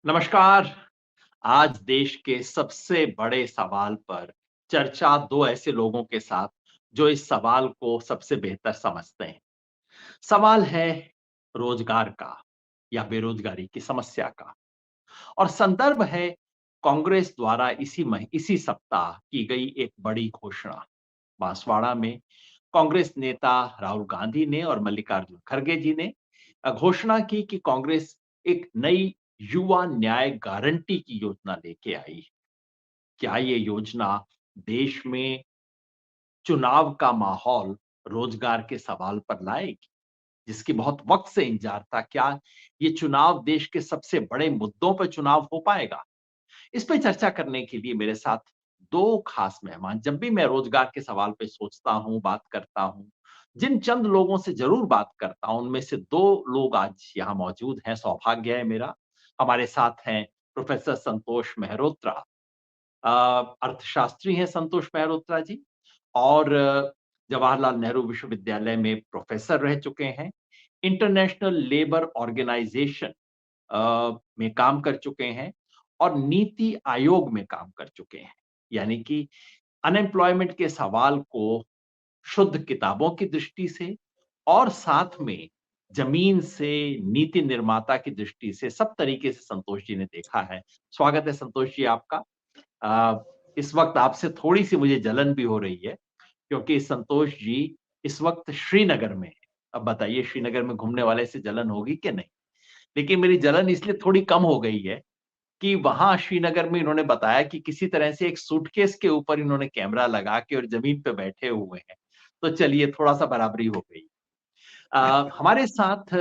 नमस्कार। आज देश के सबसे बड़े सवाल पर चर्चा 2 ऐसे लोगों के साथ जो इस सवाल को सबसे बेहतर समझते हैं। सवाल है रोजगार का या बेरोजगारी की समस्या का और संदर्भ है कांग्रेस द्वारा इसी सप्ताह की गई एक बड़ी घोषणा। बांसवाड़ा में कांग्रेस नेता राहुल गांधी ने और मल्लिकार्जुन खड़गे जी ने घोषणा की कि कांग्रेस एक नई युवा न्याय गारंटी की योजना लेके आई है। क्या ये योजना देश में चुनाव का माहौल रोजगार के सवाल पर लाएगी, जिसकी बहुत वक्त से इंतजार था? क्या ये चुनाव देश के सबसे बड़े मुद्दों पर चुनाव हो पाएगा? इस पे चर्चा करने के लिए मेरे साथ 2 खास मेहमान। जब भी मैं रोजगार के सवाल पे सोचता हूँ, बात करता हूँ, जिन चंद लोगों से ज़रूर बात करता हूँ, उनमें से 2 लोग आज यहाँ मौजूद हैं, सौभाग्य है मेरा। हमारे साथ हैं प्रोफ़ेसर संतोष मेहरोत्रा। अ, अर्थशास्त्री हैं संतोष मेहरोत्रा जी और जवाहरलाल नेहरू विश्वविद्यालय में प्रोफ़ेसर रह चुके हैं। इंटरनेशनल लेबर ऑर्गेनाइज़ेशन में काम कर चुके हैं और नीति आयोग में काम कर चुके हैं। यानी कि अनएम्प्लॉयमेंट के सवाल को शुद्ध किताबों की दृष्टि से और साथ में ज़मीन से, नीति निर्माता की दृष्टि से सब तरीके से संतोष जी ने देखा है। स्वागत है संतोष जी आपका। इस वक़्त आपसे थोड़ी-सी मुझे जलन भी हो रही है क्योंकि संतोष जी इस वक़्त श्रीनगर में हैं। अब बताइए श्रीनगर में घूमने वाले से जलन होगी कि नहीं? लेकिन मेरी जलन इसलिए थोड़ी कम हो गई है कि वहाँ श्रीनगर में इन्होंने बताया कि किसी तरह से एक सूटकेस के ऊपर इन्होंने कैमरा लगा के और ज़मीन पे बैठे हुए हैं। तो चलिए थोड़ा-सा बराबरी हो गई। हमारे साथ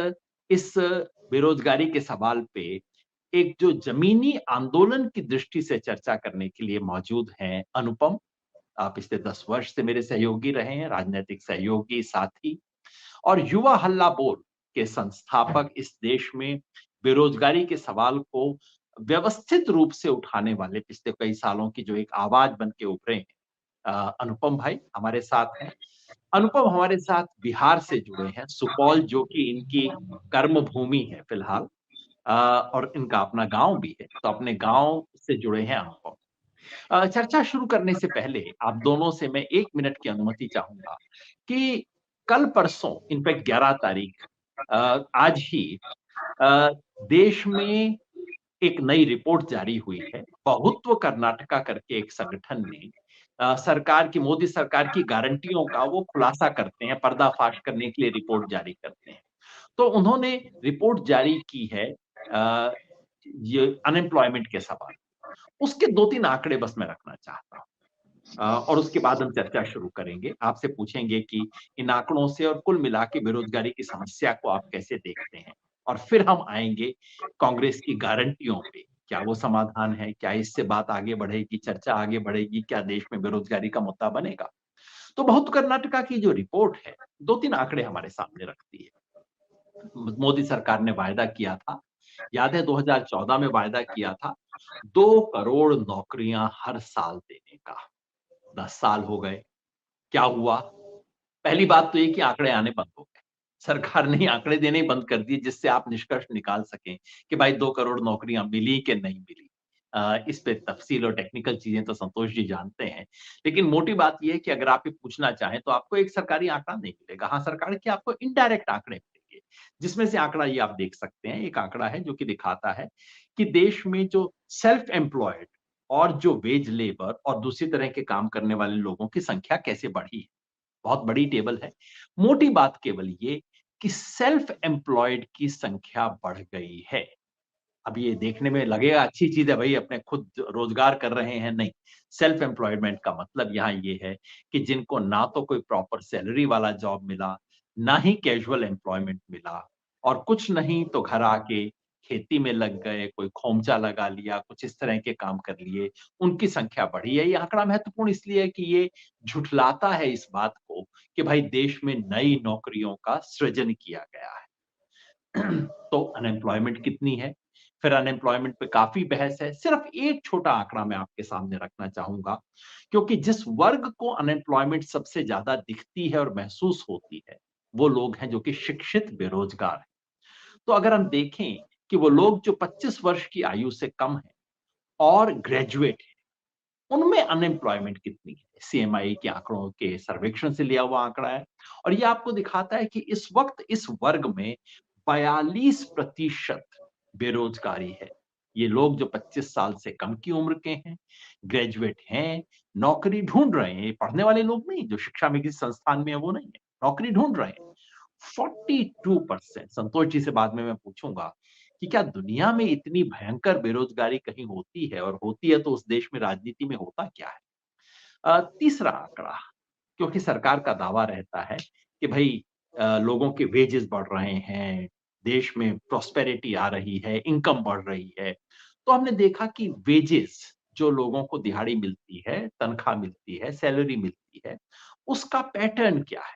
इस बेरोज़गारी के सवाल पे एक जो ज़मीनी आंदोलन की दृष्टि से चर्चा करने के लिए मौजूद हैं अनुपम। आप पिछले 10 वर्ष से मेरे सहयोगी रहे हैं, राजनैतिक सहयोगी, साथी और युवा हल्ला बोल के संस्थापक। इस देश में बेरोज़गारी के सवाल को व्यवस्थित रूप से उठाने वाले पिछले कई सालों की जो एक आवाज़ बन के उभरे हैं, अनुपम भाई हमारे साथ हैं। अनुपम हमारे साथ बिहार से जुड़े हैं, सुपौल जो कि इनकी कर्म भूमि है फिलहाल। और इनका अपना गाँव भी है, तो अपने गाँव से जुड़े हैं अनुपम। चर्चा शुरू करने से पहले आप दोनों से मैं 1 मिनट की अनुमति चाहूँगा कि कल-परसों इनफैक्ट 11 तारीख आज ही अ, देश में एक नई रिपोर्ट जारी हुई है। बहुत्व कर्नाटका करके एक संगठन ने सरकार की मोदी सरकार की गारंटियों का वो खुलासा करते हैं, पर्दाफ़ाश करने के लिए रिपोर्ट जारी करते हैं। तो उन्होंने रिपोर्ट जारी की है ये अनएम्प्लॉयमेंट के सवाल। उसके 2-3 आंकड़े बस मैं रखना चाहता हूँ। और उसके बाद हम चर्चा शुरू करेंगे। आपसे पूछेंगे कि इन आंकड़ों से और कुल मिला के बेरोज़गारी की समस्या को आप कैसे देखते हैं? और फिर हम आएँगे कांग्रेस की गारंटियों पे। क्या वो समाधान है? क्या इससे बात आगे बढ़ेगी, चर्चा आगे बढ़ेगी? क्या देश में बेरोज़गारी का मुद्दा बनेगा? तो बहुत कर्नाटका की जो रिपोर्ट है, 2-3 आंकड़े हमारे सामने रखती है। मोदी सरकार ने वायदा किया था, याद है 2014 में वायदा किया था, 2 करोड़ नौकरियाँ हर साल देने का। 10 साल हो गए, क्या हुआ? पहली बात तो ये कि आंकड़े आने बंद हो गए। सरकार ने आंकड़े देने ही बंद कर दिए जिससे आप निष्कर्ष निकाल सकें कि भाई 2 करोड़ नौकरियाँ मिली कि नहीं मिली। इस पे तफ़सील और टेक्निकल चीज़ें तो संतोष जी जानते हैं। लेकिन मोटी बात ये है कि अगर आप ये पूछना चाहें तो आपको एक सरकारी आंकड़ा नहीं मिलेगा। हाँ, सरकार के आपको इनडायरेक्ट आंकड़े मिलेंगे, जिसमें से आंकड़ा ये आप देख सकते हैं। एक आंकड़ा है जो कि दिखाता है कि देश में जो सेल्फ एम्प्लॉयड और जो वेज लेबर और दूसरी तरह के काम करने वाले लोगों की संख्या कैसे बढ़ी है। बहुत बड़ी टेबल है। मोटी बात केवल ये कि सेल्फ एम्प्लॉयड की संख्या बढ़ गई है। अब ये देखने में लगेगा अच्छी चीज़ है भई अपने खुद रोज़गार कर रहे हैं, नहीं। सेल्फ एम्प्लॉयमेंट का मतलब यहाँ ये है कि जिनको ना तो कोई प्रॉपर सैलरी वाला जॉब मिला, ना ही कैज़ुअल एम्प्लॉयमेंट मिला और कुछ नहीं तो घर आके खेती में लग गए, कोई खोमचा लगा लिया, कुछ इस तरह के काम कर लिए, उनकी संख्या बढ़ी है। ये आंकड़ा महत्वपूर्ण इसलिए है कि ये झुठलाता है इस बात को कि भाई देश में नई नौकरियों का सृजन किया गया है। तो अनएम्प्लॉयमेंट कितनी है? फिर अनएम्प्लॉयमेंट पे काफ़ी बहस है। सिर्फ़ एक छोटा आंकड़ा मैं आपके सामने रखना चाहूँगा, क्योंकि जिस वर्ग को अनएम्प्लॉयमेंट सबसे ज़्यादा दिखती है और महसूस होती है, वो लोग हैं जो कि शिक्षित बेरोज़गार हैं। तो अगर हम देखें कि वो लोग जो 25 वर्ष की आयु से कम हैं और ग्रेजुएट हैं, उनमें अनएम्प्लॉयमेंट कितनी है? सीएमआई के आंकड़ों के सर्वेक्षण से लिया हुआ आंकड़ा है और ये आपको दिखाता है कि इस वक़्त इस वर्ग में 42% बेरोज़गारी है। ये लोग जो 25 साल से कम की उम्र के हैं, ग्रेजुएट हैं, नौकरी ढूँढ रहे हैं, ये पढ़ने वाले लोग नहीं, जो शिक्षा में किसी संस्थान में है वो नहीं है, नौकरी ढूँढ रहे हैं। 42% संतोष जी से बाद में मैं पूछूँगा कि क्या दुनिया में इतनी भयंकर बेरोज़गारी कहीं होती है और होती है तो उस देश में राजनीति में होता क्या है? तीसरा आंकड़ा क्योंकि सरकार का दावा रहता है कि भई लोगों के वेजेस बढ़ रहे हैं, देश में प्रॉस्पेरिटी आ रही है, इनकम बढ़ रही है। तो हमने देखा कि वेजेस जो लोगों को दिहाड़ी मिलती है, तनख्वाह मिलती है, सैलरी मिलती है, उसका पैटर्न क्या है?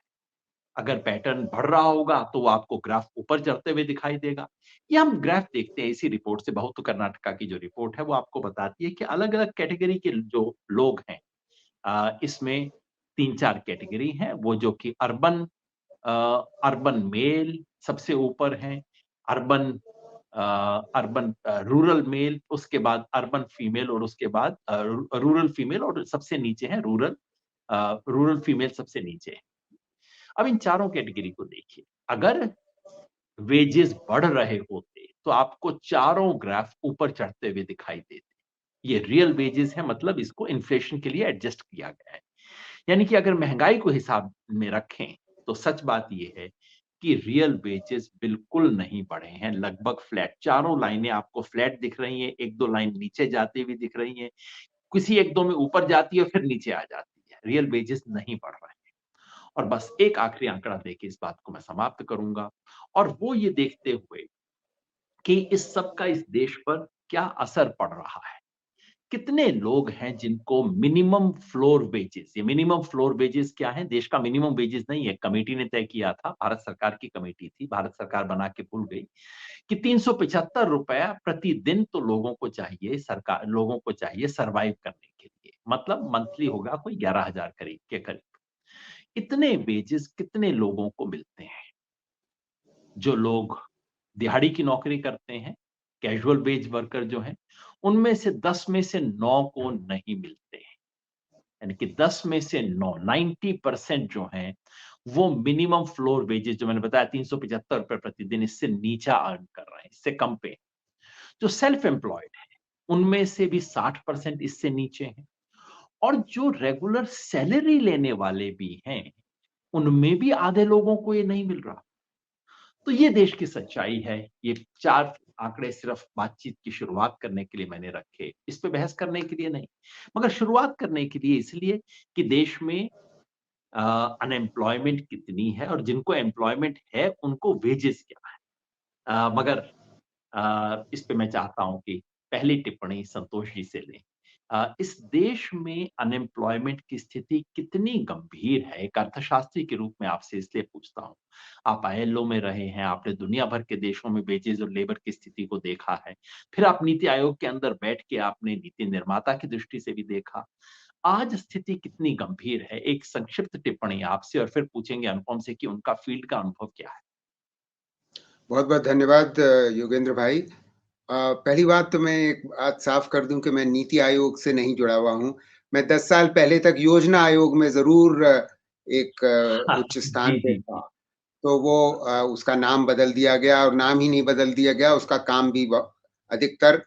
अगर पैटर्न बढ़ रहा होगा तो वो आपको ग्राफ ऊपर चढ़ते हुए दिखाई देगा। ये हम ग्राफ देखते हैं इसी रिपोर्ट से बहुत कर्नाटका की जो रिपोर्ट है वो आपको बताती है कि अलग-अलग कैटेगरी के जो लोग हैं इसमें 3-4 कैटेगरी हैं, वो जो कि अ, अर्बन मेल सबसे ऊपर हैं, अर्बन रूरल मेल, उसके बाद अर्बन फीमेल और उसके बाद रूरल फीमेल और सबसे नीचे है रूरल फीमेल सबसे नीचे है। अब इन चारों कैटेगरी को देखिए, अगर वेजेस बढ़ रहे होते, तो आपको चारों ग्राफ ऊपर चढ़ते हुए दिखाई देते। ये रियल वेजेस है मतलब इसको इन्फ्लेशन के लिए एडजस्ट किया गया है। यानी कि अगर महँगाई को हिसाब में रखें, तो सच बात ये है कि रियल वेजेस बिल्कुल नहीं बढ़े हैं, लगभग फ्लैट। चारों लाइनें आपको फ्लैट दिख रही हैं, 1-2 लाइन नीचे जाती हुई दिख रही हैं, किसी 1-2 में ऊपर जाती है, फिर नीचे आ जाती है। रियल वेजेस नहीं बढ़ रहे हैं। और बस एक आखिरी आंकड़ा देके इस बात को मैं समाप्त करूँगा और वो ये देखते हुए कि इस सब का इस देश पर क्या असर पड़ रहा है। कितने लोग हैं जिनको मिनिमम फ्लोर वेजेस ये मिनिमम फ्लोर वेजेस क्या है? देश का मिनिमम वेजेस नहीं है, कमेटी ने तय किया था, भारत सरकार की कमेटी थी, भारत सरकार बना के भूल गई कि ₹375 प्रतिदिन तो लोगों को चाहिए सर्वाइव करने के लिए। मतलब मंथली होगा कोई 11,000 करीब के करीब। इतने वेजेस कितने लोगों को मिलते हैं? जो लोग दिहाड़ी की नौकरी करते हैं, कैजुअल वेज वर्कर जो हैं, उनमें से 10 में से 9 को नहीं मिलते हैं। यानी कि 10 में से 9 90% जो हैं, वो मिनिमम फ्लोर वेजेस जो मैंने बताया ₹375 प्रतिदिन इससे नीचा अर्न कर रहे हैं, इससे कम पे। जो सेल्फ एम्प्लॉयड हैं, उनमें से भी 60% इससे नीचे हैं और जो रेगुलर सैलरी लेने वाले भी हैं, उनमें भी आधे लोगों को ये नहीं मिल रहा। तो ये देश की सच्चाई है। ये 4 आंकड़े सिर्फ बातचीत की शुरुआत करने के लिए मैंने रखे, इस पे बहस करने के लिए नहीं, मगर शुरुआत करने के लिए इसलिए कि देश में अ, अनएम्प्लॉयमेंट कितनी है और जिनको एम्प्लॉयमेंट है, उनको वेजेस क्या है। मगर इस पे मैं चाहता हूँ कि पहली टिप्पणी संतोष जी से लें। इस देश में अनएम्प्लॉयमेंट की स्थिति कितनी गंभीर है, एक अर्थशास्त्री के रूप में आपसे इसलिए पूछता हूँ। आप आईएलओ में रहे हैं, आपने दुनिया भर के देशों में वेजेस और लेबर की स्थिति को देखा है। फिर आप नीति आयोग के अंदर बैठ के आपने नीति निर्माता की दृष्टि से भी देखा। आज स्थिति कितनी गंभीर है? एक संक्षिप्त टिप्पणी आपसे और फिर पूछेंगे अनुपम से कि उनका फील्ड का अनुभव क्या है? बहुत-बहुत धन्यवाद योगेंद्र भाई। पहली बात तो मैं एक बात साफ कर दूँ कि मैं नीति आयोग से नहीं जुड़ा हुआ हूँ। मैं 10 साल पहले तक योजना आयोग में ज़रूर एक हाँ, उच्च स्थान जी, पे जी, था। जी। तो वो उसका नाम बदल दिया गया और नाम ही नहीं बदल दिया गया, उसका काम भी ब अधिकतर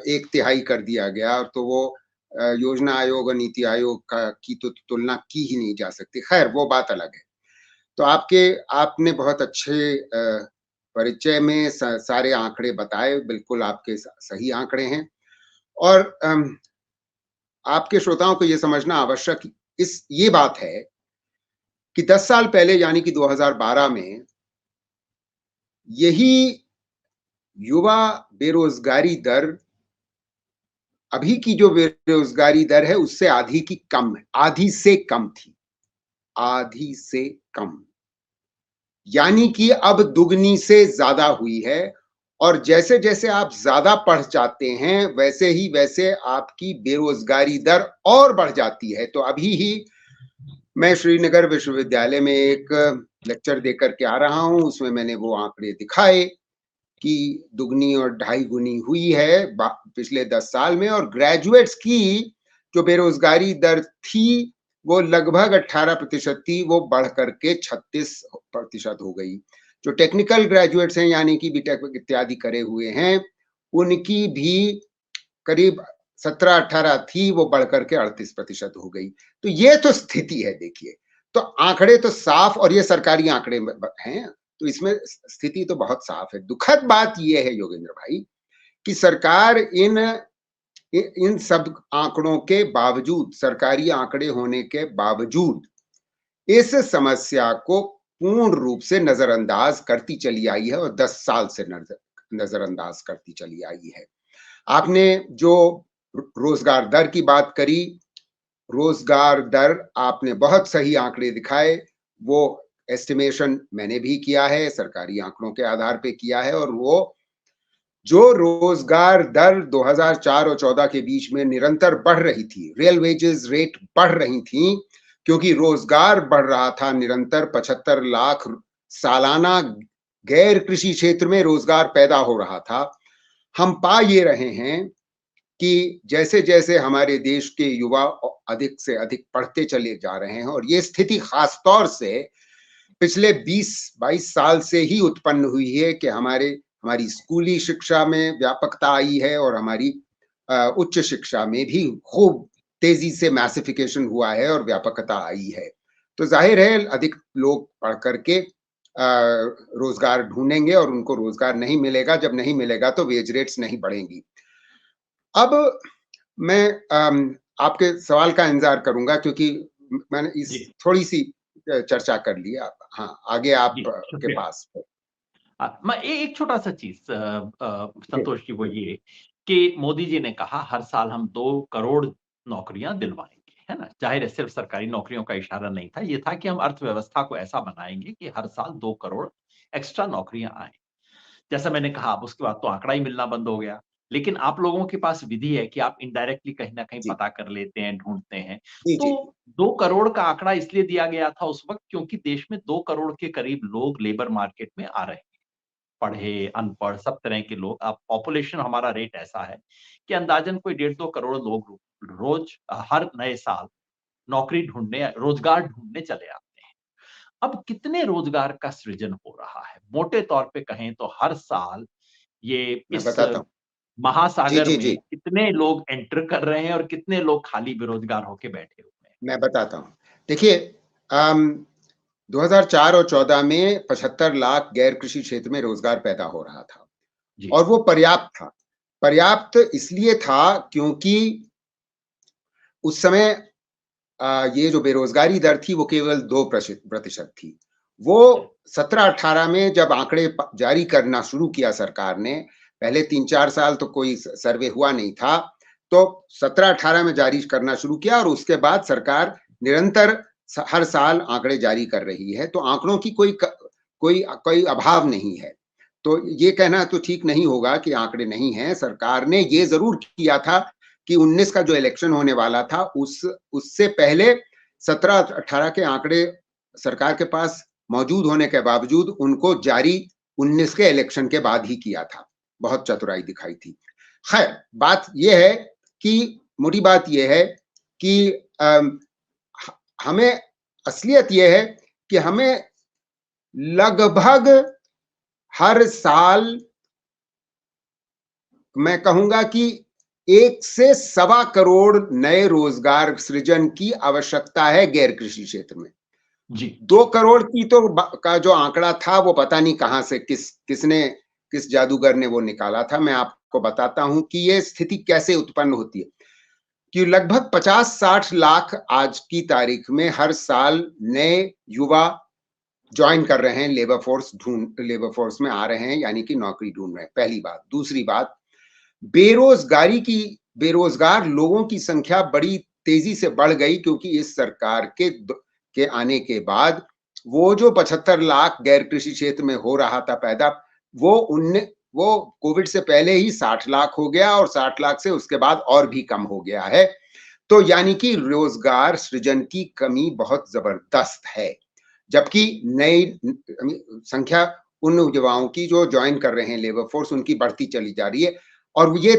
1 तिहाई कर दिया गया और तो वो योजना आयोग और नीति आयोग का की तो तुलना की ही नहीं जा सकती। ख़ैर वो बात अलग है। तो आपने बहुत अच्छे परिचय में सारे आंकड़े बताए, बिल्कुल आपके सही आंकड़े हैं और आपके श्रोताओं को ये समझना आवश्यक इस ये बात है कि 10 साल पहले यानी कि 2012 में यही युवा बेरोज़गारी दर अभी की जो बेरोज़गारी दर है उससे आधी से कम थी, आधी से कम। यानी कि अब दुगनी से ज़्यादा हुई है और जैसे-जैसे आप ज़्यादा पढ़ जाते हैं, वैसे ही वैसे आपकी बेरोज़गारी दर और बढ़ जाती है। तो अभी ही मैं श्रीनगर विश्वविद्यालय में एक लेक्चर देकर के आ रहा हूँ, उसमें मैंने वो आंकड़े दिखाए की दुगनी और ढाई गुनी हुई है पिछले 10 साल में, और ग्रेजुएट्स की जो बेरोजगारी दर थी वो लगभग 18% थी, वो बढ़ करके 36% हो गई। जो टेक्निकल ग्रेजुएट्स हैं, यानी कि बीटेक इत्यादि करे हुए हैं, उनकी भी करीब 17-18 थी, वो बढ़ करके 38% हो गई। तो ये तो स्थिति है, देखिए। तो आंकड़े तो साफ, और ये सरकारी आंकड़े हैं, तो इसमें स्थिति तो बहुत साफ है। दुखद बात ये है योगेंद्र भाई, कि सरकार इन सब आंकड़ों के बावजूद, सरकारी आंकड़े होने के बावजूद, इस समस्या को पूर्ण रूप से नजरअंदाज करती चली आई है, और 10 साल से नजरअंदाज करती चली आई है। आपने जो रोजगार दर की बात करी, रोजगार दर आपने बहुत सही आंकड़े दिखाए, वो एस्टिमेशन मैंने भी किया है, सरकारी आंकड़ों के आधार पे किया है, और वो जो रोजगार दर 2004 और 14 के बीच में निरंतर बढ़ रही थी, रियल वेजेस रेट बढ़ रही थी, क्योंकि रोजगार बढ़ रहा था निरंतर। 75 लाख सालाना गैर कृषि क्षेत्र में रोजगार पैदा हो रहा था। हम पा ये रहे हैं कि जैसे जैसे हमारे देश के युवा अधिक से अधिक पढ़ते चले जा रहे हैं, और ये स्थिति खास तौर से पिछले 20-22 साल से ही उत्पन्न हुई है कि हमारी स्कूली शिक्षा में व्यापकता आई है, और हमारी उच्च शिक्षा में भी खूब तेजी से मैसिफिकेशन हुआ है और व्यापकता आई है। तो जाहिर है अधिक लोग पढ़ करके रोजगार ढूंढेंगे, और उनको रोजगार नहीं मिलेगा। जब नहीं मिलेगा तो वेज रेट्स नहीं बढ़ेंगी। अब मैं आपके सवाल का इंतजार करूंगा, क्योंकि मैंने इस जी, थोड़ी सी चर्चा कर ली। हाँ, आगे आप जी, के शुक्रिया। पास। मैं एक छोटा-सा चीज़ जी, संतोष जी, वो ये कि मोदी जी ने कहा हर साल हम 2 करोड़ नौकरियाँ दिलवाएँगे, है ना? ज़ाहिर है सिर्फ़ सरकारी नौकरियों का इशारा नहीं था, ये था कि हम अर्थव्यवस्था को ऐसा बनाएँगे कि हर साल 2 करोड़ एक्स्ट्रा नौकरियाँ आएँ। जैसा मैंने कहा, अब उसके बाद तो आंकड़ा ही मिलना बंद हो गया। लेकिन आप लोगों के पास विधि है कि आप इनडायरेक्टली कहीं न कहीं जी, पता कर लेते हैं, ढूँढते हैं। जी, जी, तो 2 करोड़ का आंकड़ा इसलिए दिया गया था उस वक़्त, क्योंकि देश में 2 करोड़ के करीब लोग लेबर मार्केट में आ रहे हैं। पढ़े, अनपढ़ सब तरह के लोग। अब पॉपुलेशन हमारा रेट ऐसा है कि अंदाज़न कोई 1.5-2 करोड़ लोग रोज़ हर नए साल नौकरी ढूँढने, रोज़गार ढूँढने चले आते हैं। अब कितने रोज़गार का सृजन हो रहा है? मोटे तौर पे कहें तो हर साल ये मैं इस बताता हूँ। जी, महासागर जी, में जी, कितने लोग एंटर कर रहे हैं और कितने लोग खाली बेरोज़गार होके बैठे हुए हैं? मैं बताता हूँ। देखिए, अम, 2004 और 14 में 75 लाख गैर कृषि क्षेत्र में रोजगार पैदा हो रहा था, जी, और वो पर्याप्त था। पर्याप्त इसलिए था क्योंकि उस समय ये जो बेरोजगारी दर थी वो केवल 2% थी। वो जी, 17-18 में जब आंकड़े जारी करना शुरू किया सरकार ने, पहले 3-4 साल तो कोई सर्वे हुआ नहीं था, तो 17-18 में जारी करना शुरू किया, और उसके बाद सरकार निरंतर हर साल आंकड़े जारी कर रही है। तो आंकड़ों की कोई अभाव नहीं है। तो ये कहना तो ठीक नहीं होगा कि आंकड़े नहीं हैं। सरकार ने ये जरूर किया था कि 19 का जो इलेक्शन होने वाला था, उससे पहले 17-18 के आंकड़े सरकार के पास मौजूद होने के बावजूद उनको जारी 19 के इलेक्शन के बाद ही किया था। बहुत चतुराई दिखाई थी। खैर, बात यह है कि मोटी बात यह है कि हमें असलियत यह है कि हमें लगभग हर साल, मैं कहूंगा कि 1 से सवा करोड़ नए रोजगार सृजन की आवश्यकता है गैर कृषि क्षेत्र में। जी, 2 जी, करोड़ की तो का जो आंकड़ा था वो पता नहीं कहां से किस जादूगर ने वो निकाला था। मैं आपको बताता हूं कि ये स्थिति कैसे उत्पन्न होती है, कि लगभग 50-60 लाख आज की तारीख में हर साल नए युवा ज्वाइन कर रहे हैं, लेबर फोर्स में आ रहे हैं, यानी कि नौकरी ढूंढ रहे हैं। पहली बात। दूसरी बात, बेरोजगारी की बेरोजगार लोगों की संख्या बड़ी तेजी से बढ़ गई, क्योंकि इस सरकार के आने के बाद वो जो 75 लाख गैर कृषि क्षेत्र में हो रहा था पैदा, वो उनने वो कोविड से पहले ही 60 लाख हो गया, और 60 लाख से उसके बाद और भी कम हो गया है। तो यानी कि रोजगार सृजन की कमी बहुत जबरदस्त है, जबकि नई संख्या उन युवाओं की जो ज्वाइन कर रहे हैं लेबर फोर्स, उनकी बढ़ती चली जा रही है और ये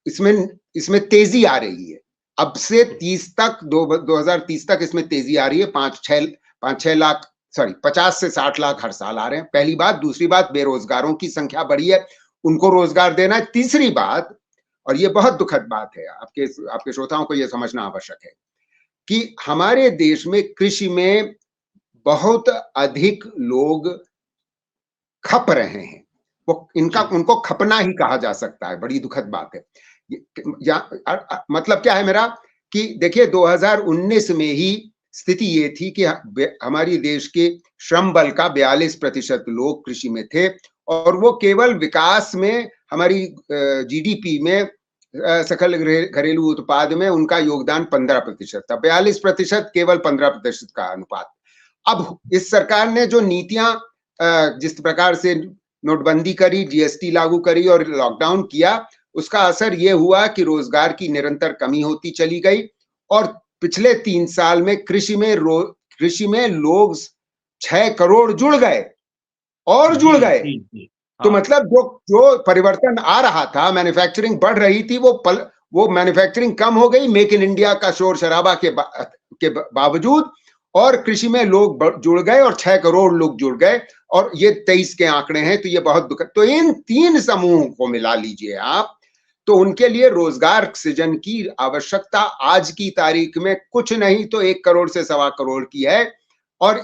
इसमें तेजी आ रही है। अब से 30 तक 2030 तक इसमें तेजी आ रही है। 5-6 लाख, सॉरी 50 से 60 लाख हर साल आ रहे हैं। पहली बात। दूसरी बात, बेरोजगारों की संख्या बढ़ी है, उनको रोजगार देना है। तीसरी बात, और ये बहुत दुखद बात है, आपके श्रोताओं को यह समझना आवश्यक है कि हमारे देश में कृषि में बहुत अधिक लोग खप रहे हैं। वो उनको खपना ही कहा जा सकता है। बड़ी दुखद बात है। मतलब क्या है मेरा कि देखिए 2019 में ही स्थिति ये थी कि हमारी देश के श्रम बल का 42% लोग कृषि में थे और वो केवल विकास में, हमारी जीडीपी में, सकल घरेलू उत्पाद में उनका योगदान 15% था। 42% केवल 15% का अनुपात। अब इस सरकार ने जो नीतियां जिस प्रकार से नोटबंदी करी, जीएसटी लागू करी और लॉकडाउन किया, उसका असर यह हुआ कि रोजगार की निरंतर कमी होती चली गई और पिछले 3 साल में कृषि में लोग 6 करोड़ जुड़ गए और जुड़ गए। तो मतलब जो परिवर्तन आ रहा था, मैन्युफैक्चरिंग बढ़ रही थी, वो मैन्युफैक्चरिंग कम हो गई मेक इन इंडिया का शोर शराबा के बावजूद, और कृषि में लोग जुड़ गए और 6 करोड़ लोग जुड़ गए और ये 23 के आंकड़े हैं। तो ये बहुत दुखद। तो इन 3 समूहों को मिला लीजिए आप, तो उनके लिए रोजगार सृजन की आवश्यकता आज की तारीख में कुछ नहीं तो 1 करोड़ से 1.25 करोड़ की है और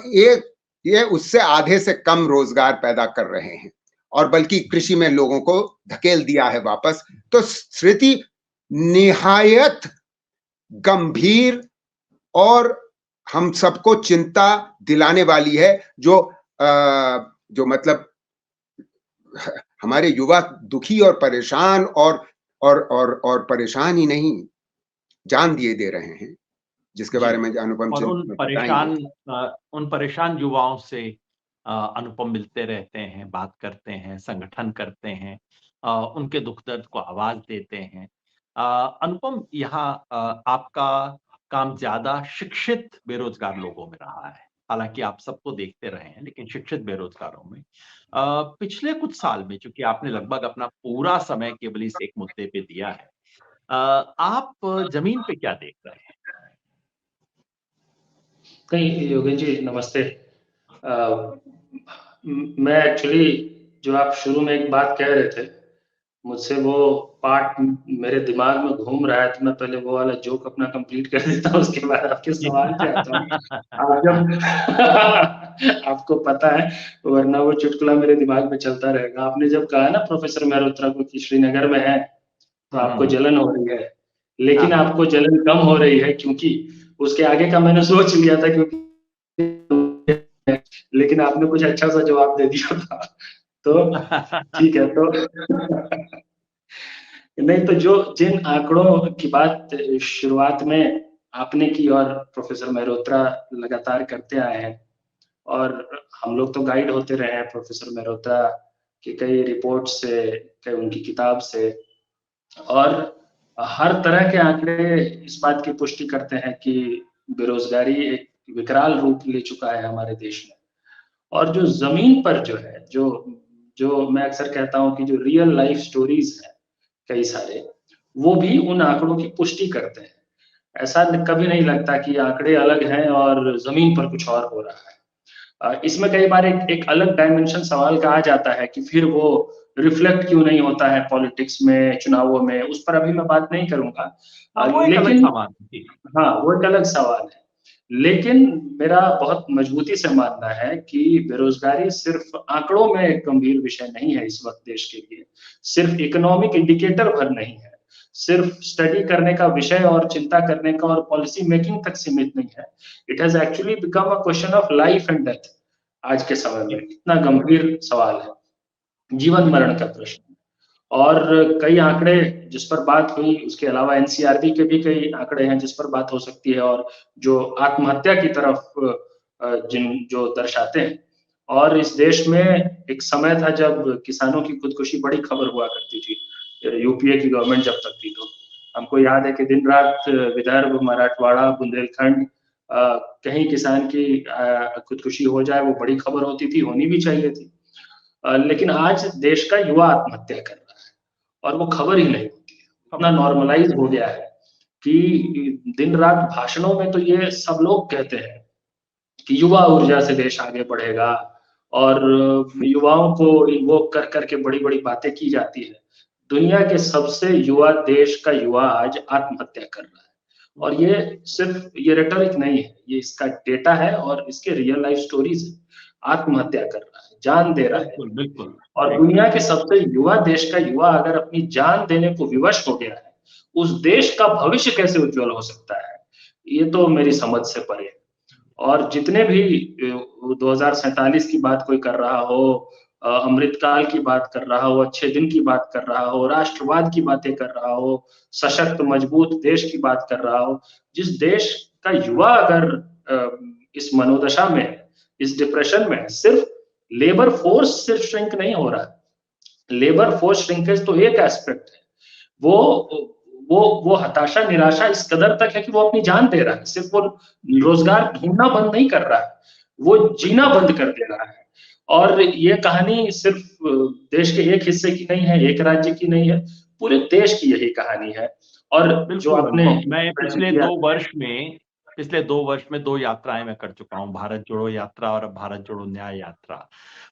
ये उससे आधे से कम रोजगार पैदा कर रहे हैं और बल्कि कृषि में लोगों को धकेल दिया है वापस। तो स्थिति निहायत गंभीर और हम सबको चिंता दिलाने वाली है। जो मतलब हमारे युवा दुखी और परेशान और परेशान ही नहीं, जान दिए दे रहे हैं, जिसके बारे में अनुपम और उन परेशान युवाओं से अनुपम मिलते रहते हैं, बात करते हैं, संगठन करते हैं, उनके दुख दर्द को आवाज देते हैं। अनुपम, यहाँ आपका काम ज्यादा शिक्षित बेरोजगार लोगों में रहा है। हालांकि आप सबको देखते रहे हैं, लेकिन शिक्षित बेरोजगारों में पिछले कुछ साल में, चूंकि आपने लगभग अपना पूरा समय केवल इस एक मुद्दे पे दिया है, आप जमीन पे क्या देख रहे हैं? नहीं योगेश जी, नमस्ते। मैं एक्चुअली, जो आप शुरू में एक बात कह रहे थे, मुझसे वो पार्ट मेरे दिमाग में घूम रहा है, तो मैं पहले वो वाला जोक अपना कंप्लीट कर देता हूँ, उसके बाद आपके सवाल पे आता हूँ। आप जब आपको पता है, वरना वो चुटकुला मेरे दिमाग में चलता रहेगा। आपने जब कहा ना प्रोफेसर मेहरोत्रा को कि श्रीनगर में है तो आपको जलन हो रही है, लेकिन आपको जलन कम हो रही है क्योंकि उसके आगे का मैंने सोच लिया था, क्योंकि लेकिन आपने कुछ अच्छा सा जवाब दे दिया था, तो ठीक है। तो नहीं, तो जिन आंकड़ों की बात शुरुआत में आपने की और प्रोफेसर मेहरोत्रा लगातार करते आए हैं, और हम लोग तो गाइड होते रहे हैं प्रोफेसर मेहरोत्रा की कई रिपोर्ट से, कई उनकी किताब से, और हर तरह के आंकड़े इस बात की पुष्टि करते हैं कि बेरोजगारी एक विकराल रूप ले चुका है हमारे देश में। और जो जमीन पर जो है, जो मैं अक्सर कहता हूं कि जो रियल लाइफ स्टोरीज हैं कई सारे, वो भी उन आंकड़ों की पुष्टि करते हैं। ऐसा कभी नहीं लगता कि आंकड़े अलग हैं और जमीन पर कुछ और हो रहा है। इसमें कई बार एक अलग डायमेंशन सवाल का आ जाता है कि फिर वो रिफ्लेक्ट क्यों नहीं होता है पॉलिटिक्स में, चुनावों में। उस पर अभी मैं बात नहीं करूंगा, लेकिन हाँ, वो एक अलग सवाल है। लेकिन मेरा बहुत मजबूती से मानना है कि बेरोजगारी सिर्फ आंकड़ों में एक गंभीर विषय नहीं है इस वक्त देश के लिए, सिर्फ इकोनॉमिक इंडिकेटर भर नहीं है, सिर्फ स्टडी करने का विषय और चिंता करने का और पॉलिसी मेकिंग तक सीमित नहीं है। It has actually become a question of life and death. आज के समय में इतना गंभीर सवाल है, जीवन मरण का प्रश्न। और कई आंकड़े जिस पर बात हुई, उसके अलावा एनसीआरबी के भी कई आंकड़े हैं जिस पर बात हो सकती है, और जो आत्महत्या की तरफ जो दर्शाते हैं। और इस देश में एक समय था जब किसानों की खुदकुशी बड़ी खबर हुआ करती थी, यूपीए की गवर्नमेंट जब तक थी। तो हमको याद है कि दिन रात विदर्भ, मराठवाड़ा, बुंदेलखंड, कहीं किसान की खुदकुशी हो जाए वो बड़ी खबर होती थी, होनी भी चाहिए थी। लेकिन आज देश का युवा आत्महत्या कर रहा है और वो खबर ही नहीं होती है। इतना नॉर्मलाइज़ हो गया है कि दिन-रात भाषणों में तो ये सब लोग कहते हैं कि युवा ऊर्जा से देश आगे बढ़ेगा और युवाओं को इन्वोक कर के बड़ी-बड़ी बातें की जाती है। दुनिया के सबसे युवा देश का युवा आज आत्महत्या कर रहा है और ये सिर्फ़ ये रेटोरिक नहीं है, ये इसका डेटा है और इसके रियल लाइफ़ स्टोरीज़ हैं। आत्महत्या कर रहा है, जान दे रहा है बिल्कुल, बिल्कुल। और एक दुनिया के सबसे युवा देश का युवा अगर अपनी जान देने को विवश हो गया है, उस देश का भविष्य कैसे उज्ज्वल हो सकता है? ये तो मेरी समझ से परे है। और जितने भी 2047 की बात कोई कर रहा हो, अमृतकाल की बात कर रहा हो, अच्छे दिन की बात कर रहा हो, राष्ट्रवाद की बातें कर रहा हो, सशक्त मजबूत देश की बात कर रहा हो, जिस देश का युवा अगर इस मनोदशा में है, इस डिप्रेशन में है, सिर्फ लेबर फोर्स सिर्फ श्रिंक नहीं हो रहा है। लेबर फोर्स श्रिंकेज तो एक एस्पेक्ट है। वो वो हताशा, निराशा इस कदर तक है कि वो अपनी जान दे रहा है। सिर्फ़ वो रोज़गार ढूँढना बंद नहीं कर रहा है, वो जीना बंद कर दे रहा है। और ये कहानी सिर्फ़ देश के एक हिस्से की नहीं है, एक राज्य की नहीं है, पूरे देश की यही कहानी है। और जो बिल्कुल आपने अनुभव। मैं प्रश्न किया पिछले 2 वर्ष में 2 यात्राएँ मैं कर चुका हूँ, भारत जोड़ो यात्रा और अब भारत जोड़ो न्याय यात्रा।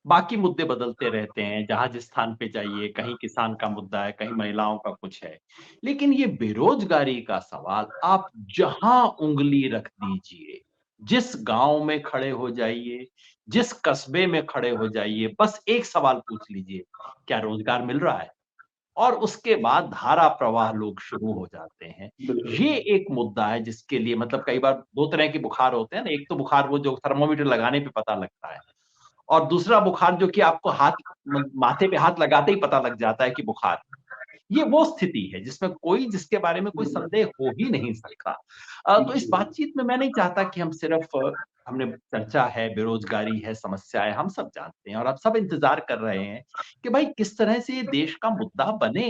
बाकी मुद्दे बदलते रहते हैं, जहाँ जिस स्थान पे जाइए, कहीं किसान का मुद्दा है, कहीं महिलाओं का कुछ है। लेकिन ये बेरोज़गारी का सवाल आप जहाँ उँगली रख दीजिए, जिस गाँव में खड़े हो जाइए, जिस कस्बे में खड़े हो जाइए, बस एक सवाल पूछ लीजिए, क्या रोज़गार मिल रहा है? और उसके बाद धारा प्रवाह लोग शुरू हो जाते हैं। बिल्कुल, ये एक मुद्दा है जिसके लिए मतलब कई बार 2 तरह के बुखार होते हैं ना, एक तो बुखार वो जो थर्मामीटर लगाने पे पता लगता है और दूसरा बुखार जो कि आपको माथे पे हाथ लगाते ही पता लग जाता है कि बुखार है। ये वो स्थिति है जिसमें कोई जिसके बारे में कोई बिल्कुल। संदेह हो ही नहीं सकता। तो इस जी, बातचीत में मैं नहीं चाहता कि हम सिर्फ़ हमने चर्चा है, बेरोज़गारी है, समस्या है, हम सब जानते हैं और अब सब इंतज़ार कर रहे हैं कि भाई किस तरह से ये देश का मुद्दा बने।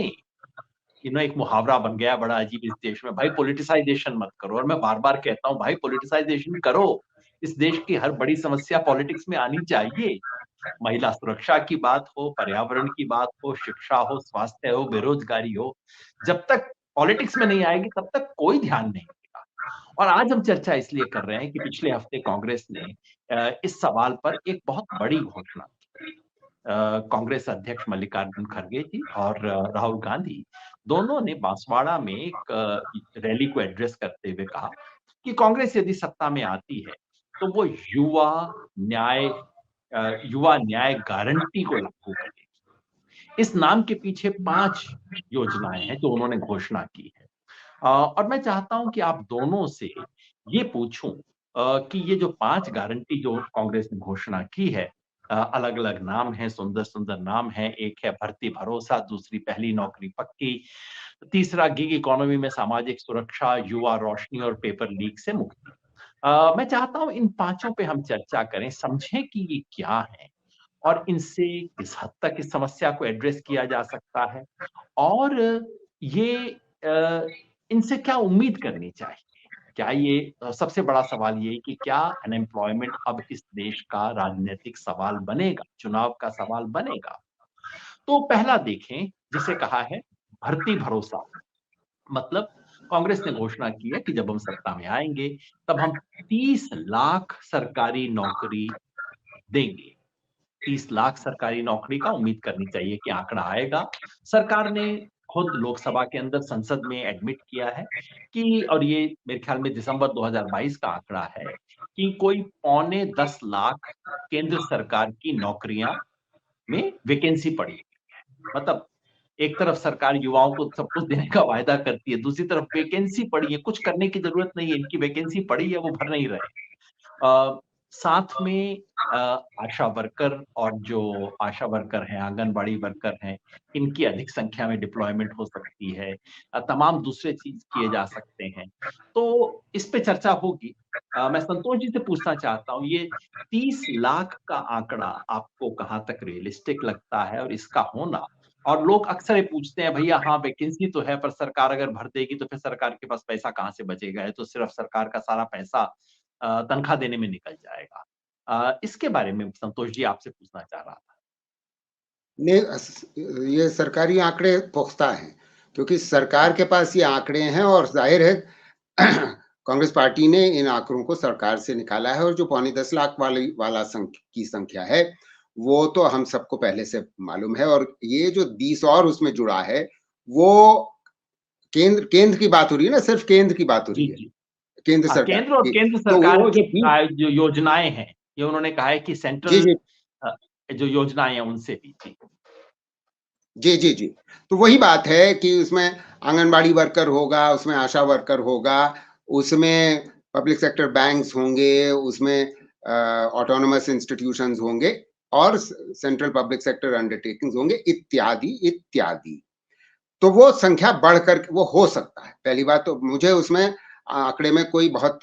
एक मुहावरा बन गया बड़ा अजीब इस देश में, भाई पॉलिटिसाइज़ेशन मत करो और मैं बार-बार कहता हूँ भाई पॉलिटिसाइज़ेशन करो। इस देश की हर बड़ी समस्या पॉलिटिक्स में आनी चाहिए। महिला सुरक्षा की बात हो, पर्यावरण की बात हो, शिक्षा हो, स्वास्थ्य हो, बेरोज़गारी हो, जब तक पॉलिटिक्स में नहीं आएगी तब तक कोई ध्यान नहीं देगा। और आज हम चर्चा इसलिए कर रहे हैं कि पिछले हफ्ते कांग्रेस ने इस सवाल पर एक बहुत बड़ी घोषणा कांग्रेस अध्यक्ष मल्लिकार्जुन खड़गे जी और राहुल गांधी दोनों ने बांसवाड़ा में एक रैली को एड्रेस करते हुए कहा कि कांग्रेस यदि सत्ता में आती है तो वो न्याय युवा न्याय गारंटी को लागू करेगी। इस नाम के पीछे 5 योजनाएं हैं जो उन्होंने घोषणा की है। और मैं चाहता हूं कि आप दोनों से ये पूछूं कि ये जो 5 गारंटी जो कांग्रेस ने घोषणा की है, अलग-अलग नाम है, सुंदर-सुंदर नाम है। एक है भर्ती भरोसा, दूसरी पहली नौकरी पक्की, तीसरा गिग इकोनॉमी में सामाजिक सुरक्षा, युवा रोशनी और पेपर लीक से मुक्ति। मैं चाहता हूँ इन पाँचों पे हम चर्चा करें, समझें कि ये क्या है और इनसे किस हद तक इस समस्या को एड्रेस किया जा सकता है और ये इनसे क्या उम्मीद करनी चाहिए? क्या ये सबसे बड़ा सवाल ये है कि क्या अनएम्प्लॉयमेंट अब इस देश का राजनीतिक सवाल बनेगा, चुनाव का सवाल बनेगा? तो पहला देखें, जिसे कहा है भर्ती भरोसा। मतलब कांग्रेस ने घोषणा की है कि जब हम सत्ता में आएँगे, तब हम 30 लाख सरकारी नौकरी देंगे। 30 लाख सरकारी नौकरी का उम्मीद करनी चाहिए कि आंकड़ा आएगा। सरकार ने खुद लोकसभा के अंदर संसद में एडमिट किया है कि और ये मेरे ख्याल में दिसंबर 2022 का आंकड़ा है कि कोई पौने 10 लाख केंद्र सरकार की नौकरियां में वैकेंसी पड़ी है। मतलब एक तरफ सरकार युवाओं को सब कुछ देने का वायदा करती है, दूसरी तरफ वैकेंसी पड़ी है, कुछ करने की जरूरत नहीं है, इनकी वैकेंसी पड़ी है, वो भर नहीं रहे। अ, साथ में अ, आशा वर्कर और जो आशा वर्कर हैं, आंगनबाड़ी वर्कर हैं, इनकी अधिक संख्या में डिप्लॉयमेंट हो सकती है। तमाम दूसरे चीज़ किए जा सकते हैं। तो इस पे चर्चा होगी। मैं संतोष जी से पूछना चाहता हूँ, ये 30 लाख का आंकड़ा आपको कहाँ तक रियलिस्टिक लगता है और इसका होना? और लोग अक्सर ये पूछते हैं, भैया हाँ, वैकेंसी तो है, पर सरकार अगर भर देगी तो फिर सरकार के पास पैसा कहाँ से बचेगा? ये तो सिर्फ सरकार का सारा पैसा तनख्वाह देने में निकल जाएगा। इसके बारे में संतोष जी आपसे पूछना चाह रहा था। ये सरकारी आंकड़े पुख्ता हैं, क्योंकि सरकार के पास ये आंकड़े हैं और जाहिर है कांग्रेस पार्टी ने इन आंकड़ों को सरकार से निकाला है और जो 10.25 लाख वाला की संख्या है, वो तो हम सबको पहले से मालूम है। और ये जो 20 और उसमें जुड़ा है, वो केंद्र की बात हो रही है ना, सिर्फ केंद्र की बात हो रही जी, है, जी। केंद्र हाँ, सरकार केंद्र और की। केंद्र तो सरकार वो की जो 20 जो योजनाएँ हैं, ये उन्होंने कहा है कि जी, सेंट्रल जी। जो योजनाएँ हैं उनसे भी। जी। जी, जी, जी। तो वही बात है कि उसमें आंगनबाड़ी वर्कर होगा, उसमें आशा वर्कर होगा, उसमें पब्लिक सेक्टर बैंक्स होंगे, उसमें ऑटोनोमस इंस्टीट्यूशंस होंगे और सेंट्रल पब्लिक सेक्टर अंडरटेकिंग्स होंगे, इत्यादि, इत्यादि। तो वो संख्या बढ़कर वो हो सकता है। पहली बात तो मुझे उसमें आंकड़े में कोई बहुत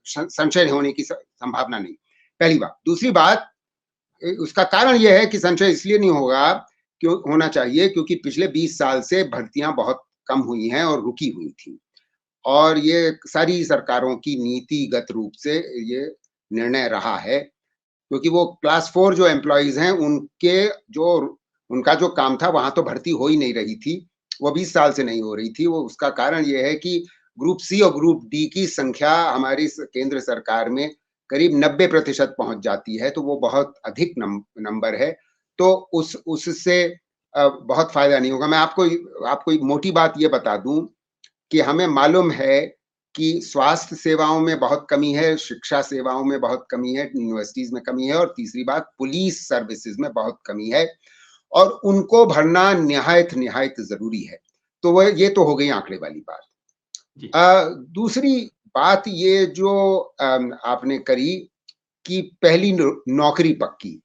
संशय होने की संभावना नहीं, पहली बात। दूसरी बात, उसका कारण यह है कि संशय इसलिए नहीं होगा, क्यों होना चाहिए, क्योंकि पिछले 20 साल से भर्तियां बहुत कम हुई हैं और रुकी हुई थी। और ये सारी सरकारों की नीतिगत रूप से ये निर्णय रहा है, क्योंकि वो क्लास 4 जो एम्प्लॉइज हैं, उनका जो काम था वहां तो भर्ती हो ही नहीं रही थी, वो 20 साल से नहीं हो रही थी। वो उसका कारण ये है कि ग्रुप सी और ग्रुप डी की संख्या हमारी केंद्र सरकार में करीब 90% पहुंच जाती है, तो वो बहुत अधिक नंबर है। तो उससे बहुत फायदा नहीं होगा। मैं आपको एक मोटी बात ये बता दूं कि हमें मालूम है कि स्वास्थ्य सेवाओं में बहुत कमी है, शिक्षा सेवाओं में बहुत कमी है, यूनिवर्सिटीज में कमी है, और तीसरी बात, पुलिस सर्विसेज में बहुत कमी है, और उनको भरना निहायत निहायत जरूरी है। तो वह ये तो हो गई आंकड़े वाली बात। जी। दूसरी बात ये जो आपने करी कि पहली नौकरी पक्की,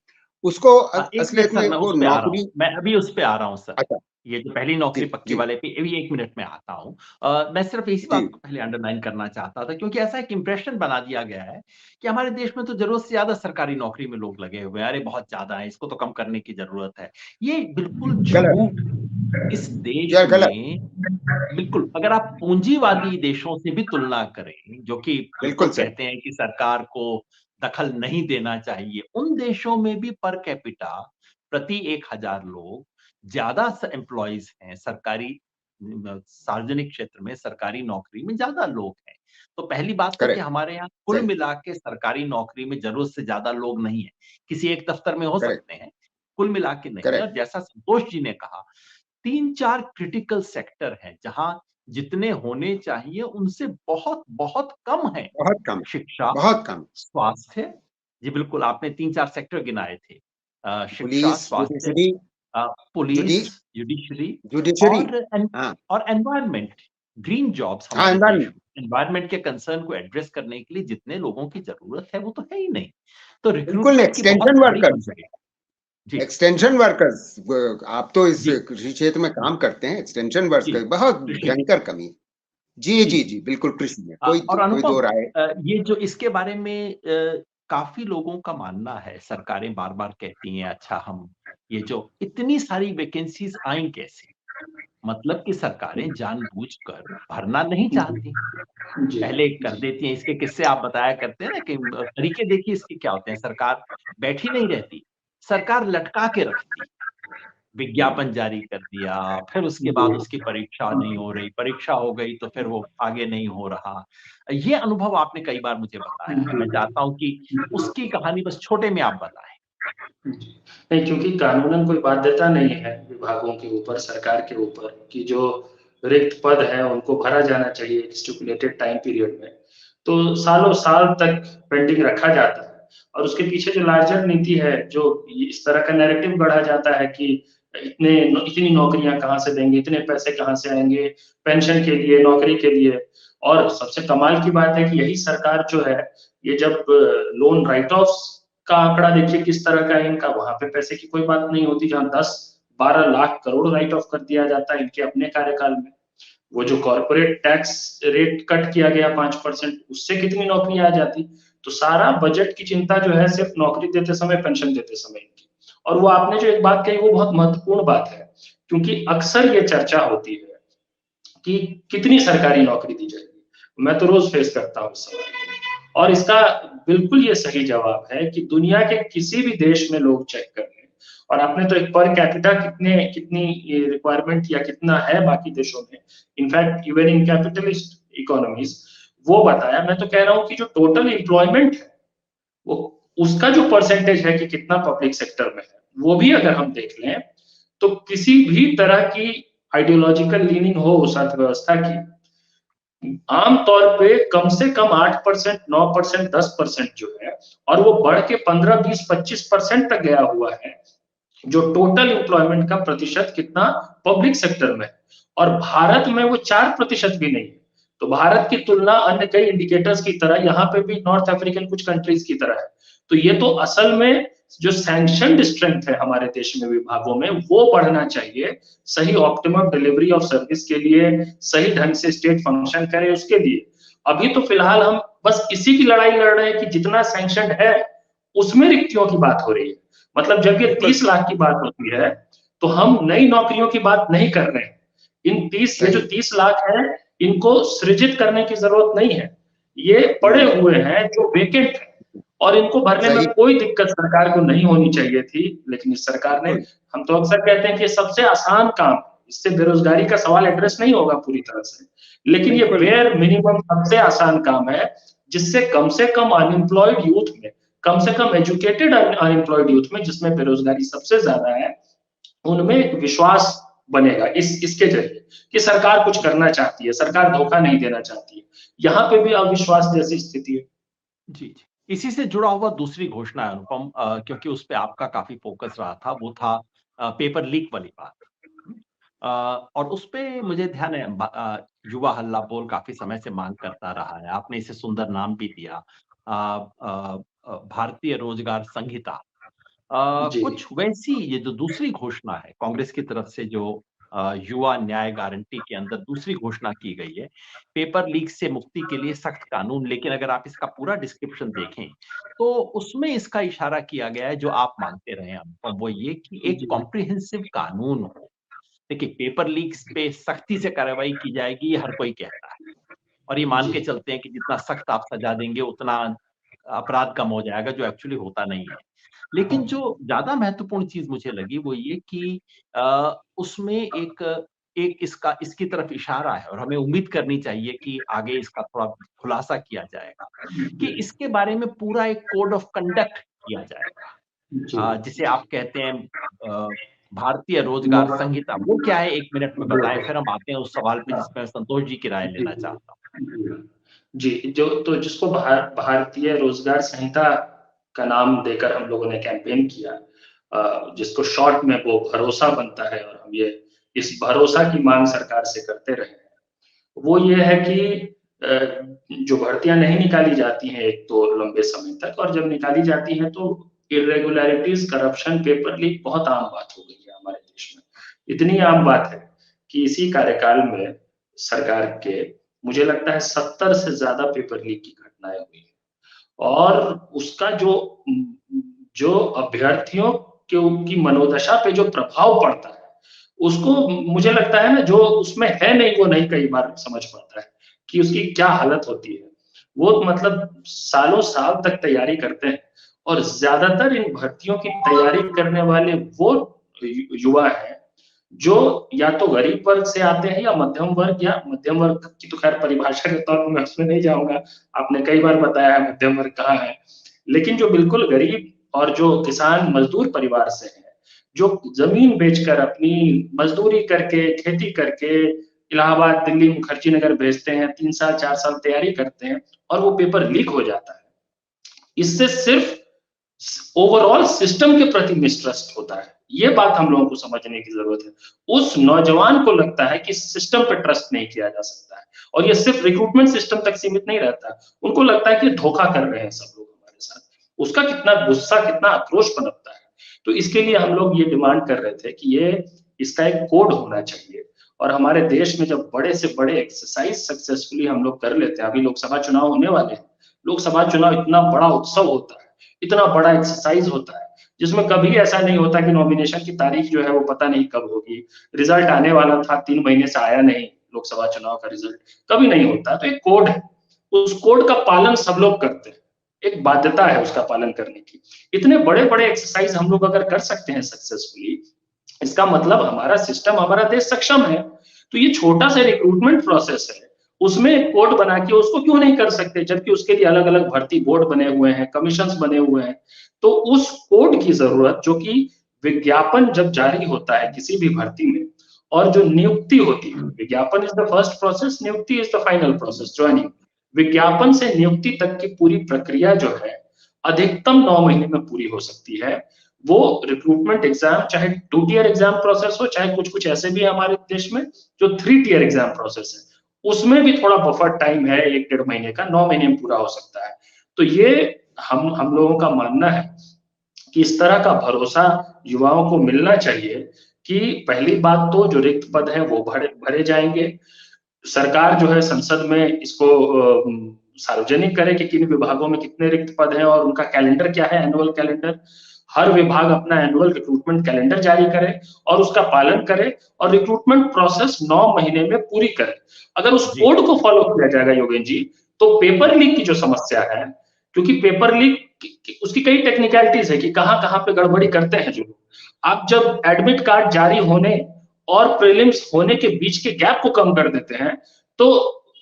उसको हाँ, 1 मिनट असलियत सर, में मैं वो उस पे आ रहा हूँ। नौकरी। मैं अभी उस पे आ रहा हूँ सर। अच्छा। ये जो पहली जी, नौकरी पक्की जी, वाले पे अभी 1 मिनट में आता हूँ। मैं सिर्फ़ इसी जी। बात को पहले अंडरलाइन करना चाहता था, क्योंकि ऐसा एक इंप्रेशन बना दिया गया है कि हमारे देश में तो ज़रूरत से ज़्यादा सरकारी नौकरी में लोग लगे हुए हैं। अरे बहुत ज़्यादा है, इसको तो कम करने की ज़रूरत है। ये बिल्कुल गलत। झूठ है। इस देश यार गलत। में बिल्कुल, अगर आप पूंजीवादी देशों से भी तुलना करें, जो कि बिल्कुल बिल्कुल सही। कहते हैं कि सरकार को दखल नहीं देना चाहिए, उन देशों में भी पर कैपिटा प्रति 1000 लोग ज़्यादा एम्प्लॉइज़ हैं, सरकारी सार्वजनिक क्षेत्र में सरकारी नौकरी में ज़्यादा लोग हैं। तो पहली बात तो कि करेक्ट। हमारे यहाँ कुल सही। मिला के सरकारी नौकरी में ज़रूरत से ज़्यादा लोग नहीं हैं। किसी एक दफ्तर में हो करेक्ट। सकते हैं, कुल मिला के नहीं। और करेक्ट। जैसा संतोष जी ने कहा, 3-4 क्रिटिकल सेक्टर हैं, जहाँ जितने होने चाहिए उनसे बहुत कम हैं। बहुत कम है। शिक्षा, बहुत कम। स्वास्थ्य, जी बिल्कुल, आपने 3-4 सेक्टर गिनाए थे। शिक्षा, पुलिस, स्वास्थ्य, जुडिशरी। पुलिस, जुडी जुडिशरी जुडिशरी। और हाँ। एनवायरनमेंट, ग्रीन जॉब्स हाँ, हमारे देश एनवायरनमेंट। में। एनवायरनमेंट के कंसर्न को एड्रेस करने के लिए जितने लोगों की ज़रूरत है, वो तो है ही नहीं। तो बिल्कुल। रिक्रूटमेंट की बहुत एक्सटेंशन बड़ी वर्कर्स। कमी है। जी, एक्सटेंशन वर्कर्स, आप तो इस जी, कृषि क्षेत्र में काम करते हैं, एक्सटेंशन जी, वर्कर्स बहुत कृषि में। भयंकर कमी। जी, जी। जी, जी, बिल्कुल कृषि में और कोई दो अनुभव, राय। ये जो इसके बारे में काफ़ी लोगों का मानना है, सरकारें बार-बार कहती हैं, अच्छा हम ये जो इतनी सारी वैकेंसीज़ आई कैसे? मतलब कि सरकारें जानबूझकर भरना नहीं चाहती। जी, पहले कर जी। देती हैं, इसके किस्से आप बताया करते हैं ना कि तरीके देखिए इसके क्या होते हैं, सरकार बैठी नहीं रहती, सरकार लटका के रखती। विज्ञापन जारी कर दिया, फिर उसके बाद जी। उसकी परीक्षा नहीं हो रही, परीक्षा हो गई तो फिर वो आगे नहीं हो रहा। ये अनुभव आपने कई बार मुझे बताया है, मैं चाहता हूँ कि उसकी कहानी बस छोटे में आप बताएँ। जी। नहीं, क्योंकि कानूनन कोई बाध्यता नहीं है विभागों के ऊपर, सरकार के ऊपर कि जो रिक्त पद हैं, उनको भरा जाना चाहिए एक स्टिपुलेटेड टाइम पीरियड में। तो सालों-साल तक पेंडिंग रखा जाता है और उसके पीछे जो लार्जर नीति है, जो इस तरह का नैरेटिव गढ़ा जाता है कि इतनी नौकरियाँ कहाँ से देंगे, इतने पैसे कहाँ से आएँगे, पेंशन के लिए, नौकरी के लिए। और सबसे कमाल की बात है कि यही सरकार जो है, ये जब लोन राइट ऑफ्स का आंकड़ा देखिए किस तरह का है इनका, वहाँ पे पैसे की कोई बात नहीं होती, जहाँ 10-12 लाख करोड़ राइट ऑफ कर दिया जाता है इनके अपने कार्यकाल में। वो जो कॉर्पोरेट टैक्स रेट कट किया गया 5%, उससे कितनी नौकरियाँ आ जाती। तो सारा बजट की चिंता जो है सिर्फ नौकरी देते समय, पेंशन देते समय इनकी। और वो आपने जो एक बात कही वो बहुत महत्वपूर्ण बात है, क्योंकि अक्सर ये चर्चा होती है कि कितनी सरकारी नौकरी दी जाएगी। मैं तो रोज़ फेस करता हूँ इस सवाल को और इसका बिल्कुल ये सही जवाब है कि दुनिया के किसी भी देश में लोग चेक कर लें, और आपने तो एक पर कैपिटा कितनी रिक्वायरमेंट या कितना है बाकी देशों में, in fact even in capitalist economies, वो बताया। मैं तो कह रहा हूँ कि जो टोटल एम्प्लॉयमेंट है, वो उसका जो परसेंटेज है कि कितना पब्लिक सेक्टर में है, वो भी अगर हम देख लें तो किसी भी तरह की आइडियोलॉजिकल लीनिंग हो उस अर्थव्यवस्था की, आमतौर पे कम से कम 8%, 9%, 10% जो है, और वो बढ़ के 15, 20, 25% तक गया हुआ है, जो टोटल एम्प्लॉयमेंट का प्रतिशत कितना पब्लिक सेक्टर में, और भारत में वो 4% भी नहीं है। तो भारत की तुलना अन्य कई इंडिकेटर्स की तरह यहाँ पे भी नॉर्थ अफ्रीकन कुछ कंट्रीज की तरह है। तो ये तो असल में जो सैंक्शनड स्ट्रेंथ है हमारे देश में विभागों में, वो बढ़ना चाहिए सही ऑप्टिमम डिलीवरी ऑफ सर्विस के लिए, सही ढंग से स्टेट फंक्शन करे उसके लिए। अभी तो फिलहाल हम बस इसी की लड़ाई लड़ रहे हैं कि जितना सैंक्शनड है उसमें रिक्तियों की बात हो रही है। मतलब जब ये 30 लाख की बात होती है तो हम नई नौकरियों की बात नहीं कर रहे हैं। ये जो 30 लाख है, इनको सृजित करने की जरूरत नहीं है, ये पड़े हुए हैं जो वेकेंट है, और इनको भरने में कोई दिक्कत सरकार को नहीं होनी चाहिए थी, लेकिन इस सरकार ने, हम तो अक्सर कहते हैं कि ये सबसे आसान काम, इससे बेरोजगारी का सवाल एड्रेस नहीं होगा पूरी तरह से, लेकिन ये बेयर मिनिमम सबसे आसान काम है, जिससे कम से कम अनएम्प्लॉयड यूथ में, कम से कम एजुकेटेड अनएम्प्लॉयड यूथ में, जिसमें बेरोजगारी सबसे ज्यादा है, उनमें विश्वास बनेगा इसके जरिए कि सरकार कुछ करना चाहती है, सरकार धोखा नहीं देना चाहती है। यहाँ पे भी अविश्वास जैसी स्थिति है। जी, जी। इसी से जुड़ा हुआ दूसरी घोषणा है अनुपम, क्योंकि उस पे आपका काफ़ी फ़ोकस रहा था, वो था पेपर लीक वाली बात। और उस पे मुझे ध्यान है, युवा हल्ला बोल काफ़ी समय से माँग करता रहा है। आपने इसे सुंदर नाम भी दिया, भारतीय रोज़गार संहिता। जी। कुछ वैसी ये जो दूसरी घोषणा है कांग्रेस की तरफ से, जो युवा न्याय गारंटी के अंदर दूसरी घोषणा की गई है, पेपर लीक से मुक्ति के लिए सख्त कानून। लेकिन अगर आप इसका पूरा डिस्क्रिप्शन देखें, तो उसमें इसका इशारा किया गया है जो आप मानते रहे हैं अनुपम, वो ये कि एक जी। कॉम्प्रिहेंसिव कानून हो। देखिए, पेपर लीक्स पे सख्ती से कार्रवाई की जाएगी, ये हर कोई कहता है, और ये मान जी। के चलते हैं कि जितना सख्त आप सजा देंगे उतना अपराध कम हो जाएगा, जो एक्चुअली होता नहीं है। लेकिन जो ज़्यादा महत्वपूर्ण चीज़ मुझे लगी वो ये कि उसमें एक एक इसकी तरफ इशारा है, और हमें उम्मीद करनी चाहिए कि आगे इसका थोड़ा खुलासा किया जाएगा, कि इसके बारे में पूरा एक कोड ऑफ कंडक्ट किया जाएगा। जी। जिसे आप कहते हैं भारतीय रोज़गार संहिता। वो क्या है, 1 मिनट में बताएँ, फिर हम आते हैं उस सवाल पे जिसपे मैं संतोष जी की राय लेना चाहता हूँ। जी, जो तो जिसको भारतीय रोजगार संहिता का नाम देकर हम लोगों ने कैंपेन किया, जिसको शॉर्ट में वो भरोसा बनता है, और हम ये इस भरोसा की मांग सरकार से करते रहे हैं। वो ये है कि जो भर्तियां नहीं निकाली जाती हैं एक तो लंबे समय तक, और जब निकाली जाती हैं तो इरेगुलरिटीज, करप्शन, पेपर लीक बहुत आम बात हो गई है हमारे देश में। इतनी आम बात है कि इसी कार्यकाल में सरकार के, मुझे लगता है 70 से ज्यादा पेपर लीक की घटनाएं हुई हैं, और उसका जो अभ्यर्थियों के उनकी मनोदशा पे जो प्रभाव पड़ता है, उसको मुझे लगता है ना, जो उसमें है नहीं वो नहीं कई बार समझ पाता है कि उसकी क्या हालत होती है। वो मतलब सालों साल तक तैयारी करते हैं, और ज्यादातर इन भर्तियों की तैयारी करने वाले वो युवा हैं जो या तो गरीब वर्ग से आते हैं, या मध्यम वर्ग की तो खैर परिभाषा के तौर पर मैं उसमें नहीं जाऊंगा, आपने कई बार बताया है मध्यम वर्ग कहाँ है। लेकिन जो बिल्कुल गरीब और जो किसान मजदूर परिवार से हैं, जो जमीन बेचकर अपनी मजदूरी करके, खेती करके इलाहाबाद, दिल्ली, मुखर्जी नगर भेजते हैं, 3 साल 4 साल तैयारी करते हैं, और वो पेपर लीक हो जाता है। इससे सिर्फ ओवरऑल सिस्टम के प्रति मिसट्रस्ट होता है। ये बात हम लोगों को समझने की जरूरत है। उस नौजवान को लगता है कि सिस्टम पे ट्रस्ट नहीं किया जा सकता है, और ये सिर्फ रिक्रूटमेंट सिस्टम तक सीमित नहीं रहता। उनको लगता है कि धोखा कर रहे हैं सब लोग हमारे साथ। उसका कितना गुस्सा, कितना आक्रोश पनपता है। तो इसके लिए हम लोग ये डिमांड कर रहे थे कि ये इसका एक कोड होना चाहिए, और हमारे देश में जब बड़े से बड़े एक्सरसाइज सक्सेसफुली हम लोग कर लेते हैं, अभी लोकसभा चुनाव होने वाले हैं, लोकसभा चुनाव इतना बड़ा उत्सव होता है, इतना बड़ा एक्सरसाइज होता है, जिसमें कभी ऐसा नहीं होता कि नॉमिनेशन की तारीख जो है वो पता नहीं कब होगी, रिजल्ट आने वाला था 3 महीने से आया नहीं, लोकसभा चुनाव का रिजल्ट कभी नहीं होता। तो एक कोड है, उस कोड का पालन सब लोग करते हैं, एक बाध्यता है उसका पालन करने की। इतने बड़े-बड़े एक्सरसाइज हम लोग अगर कर सकते हैं सक्सेसफुली, इसका मतलब हमारा सिस्टम, हमारा देश सक्षम है। तो ये छोटा सा रिक्रूटमेंट प्रोसेस है, उसमें एक कोड बना के उसको क्यों नहीं कर सकते? जबकि उसके लिए अलग-अलग भर्ती बोर्ड बने हुए हैं, कमीशंस बने हुए हैं। तो उस कोड की ज़रूरत, जो कि विज्ञापन जब जारी होता है किसी भी भर्ती में और जो नियुक्ति होती है, विज्ञापन इज़ द फर्स्ट प्रोसेस, नियुक्ति is the final process, joining. विज्ञापन से नियुक्ति तक की पूरी प्रक्रिया जो है, अधिकतम 9 महीने में पूरी हो सकती है। वो रिक्रूटमेंट एग्जाम चाहे 2 टियर एग्जाम प्रोसेस हो, चाहे कुछ-कुछ ऐसे भी है हमारे देश में जो 3 टियर एग्जाम प्रोसेस है। उसमें भी थोड़ा बफर टाइम है 1 डेढ़ महीने का, 9 महीने में पूरा हो सकता है। तो ये हम लोगों का मानना है कि इस तरह का भरोसा युवाओं को मिलना चाहिए कि पहली बात तो जो रिक्त पद हैं वो भरे भरे जाएँगे। सरकार जो है संसद में इसको सार्वजनिक करे कि किन विभागों में कितने रिक्त पद हैं और उनका कैलेंडर क्या है, एनुअल कैलेंडर। हर विभाग अपना एनुअल रिक्रूटमेंट कैलेंडर जारी करे और उसका पालन करे और रिक्रूटमेंट प्रोसेस 9 महीने में पूरी करे। अगर उस जी। कोड को फॉलो किया जाएगा योगेश जी, तो पेपर लीक की जो समस्या है, क्योंकि पेपर लीक उसकी कई टेक्निकलिटीज है कि कहाँ-कहाँ पे गड़बड़ी करते हैं जो लोग। आप जब एडमिट कार्ड जारी होने और प्रीलिम्स होने के बीच के गैप को कम कर देते हैं, तो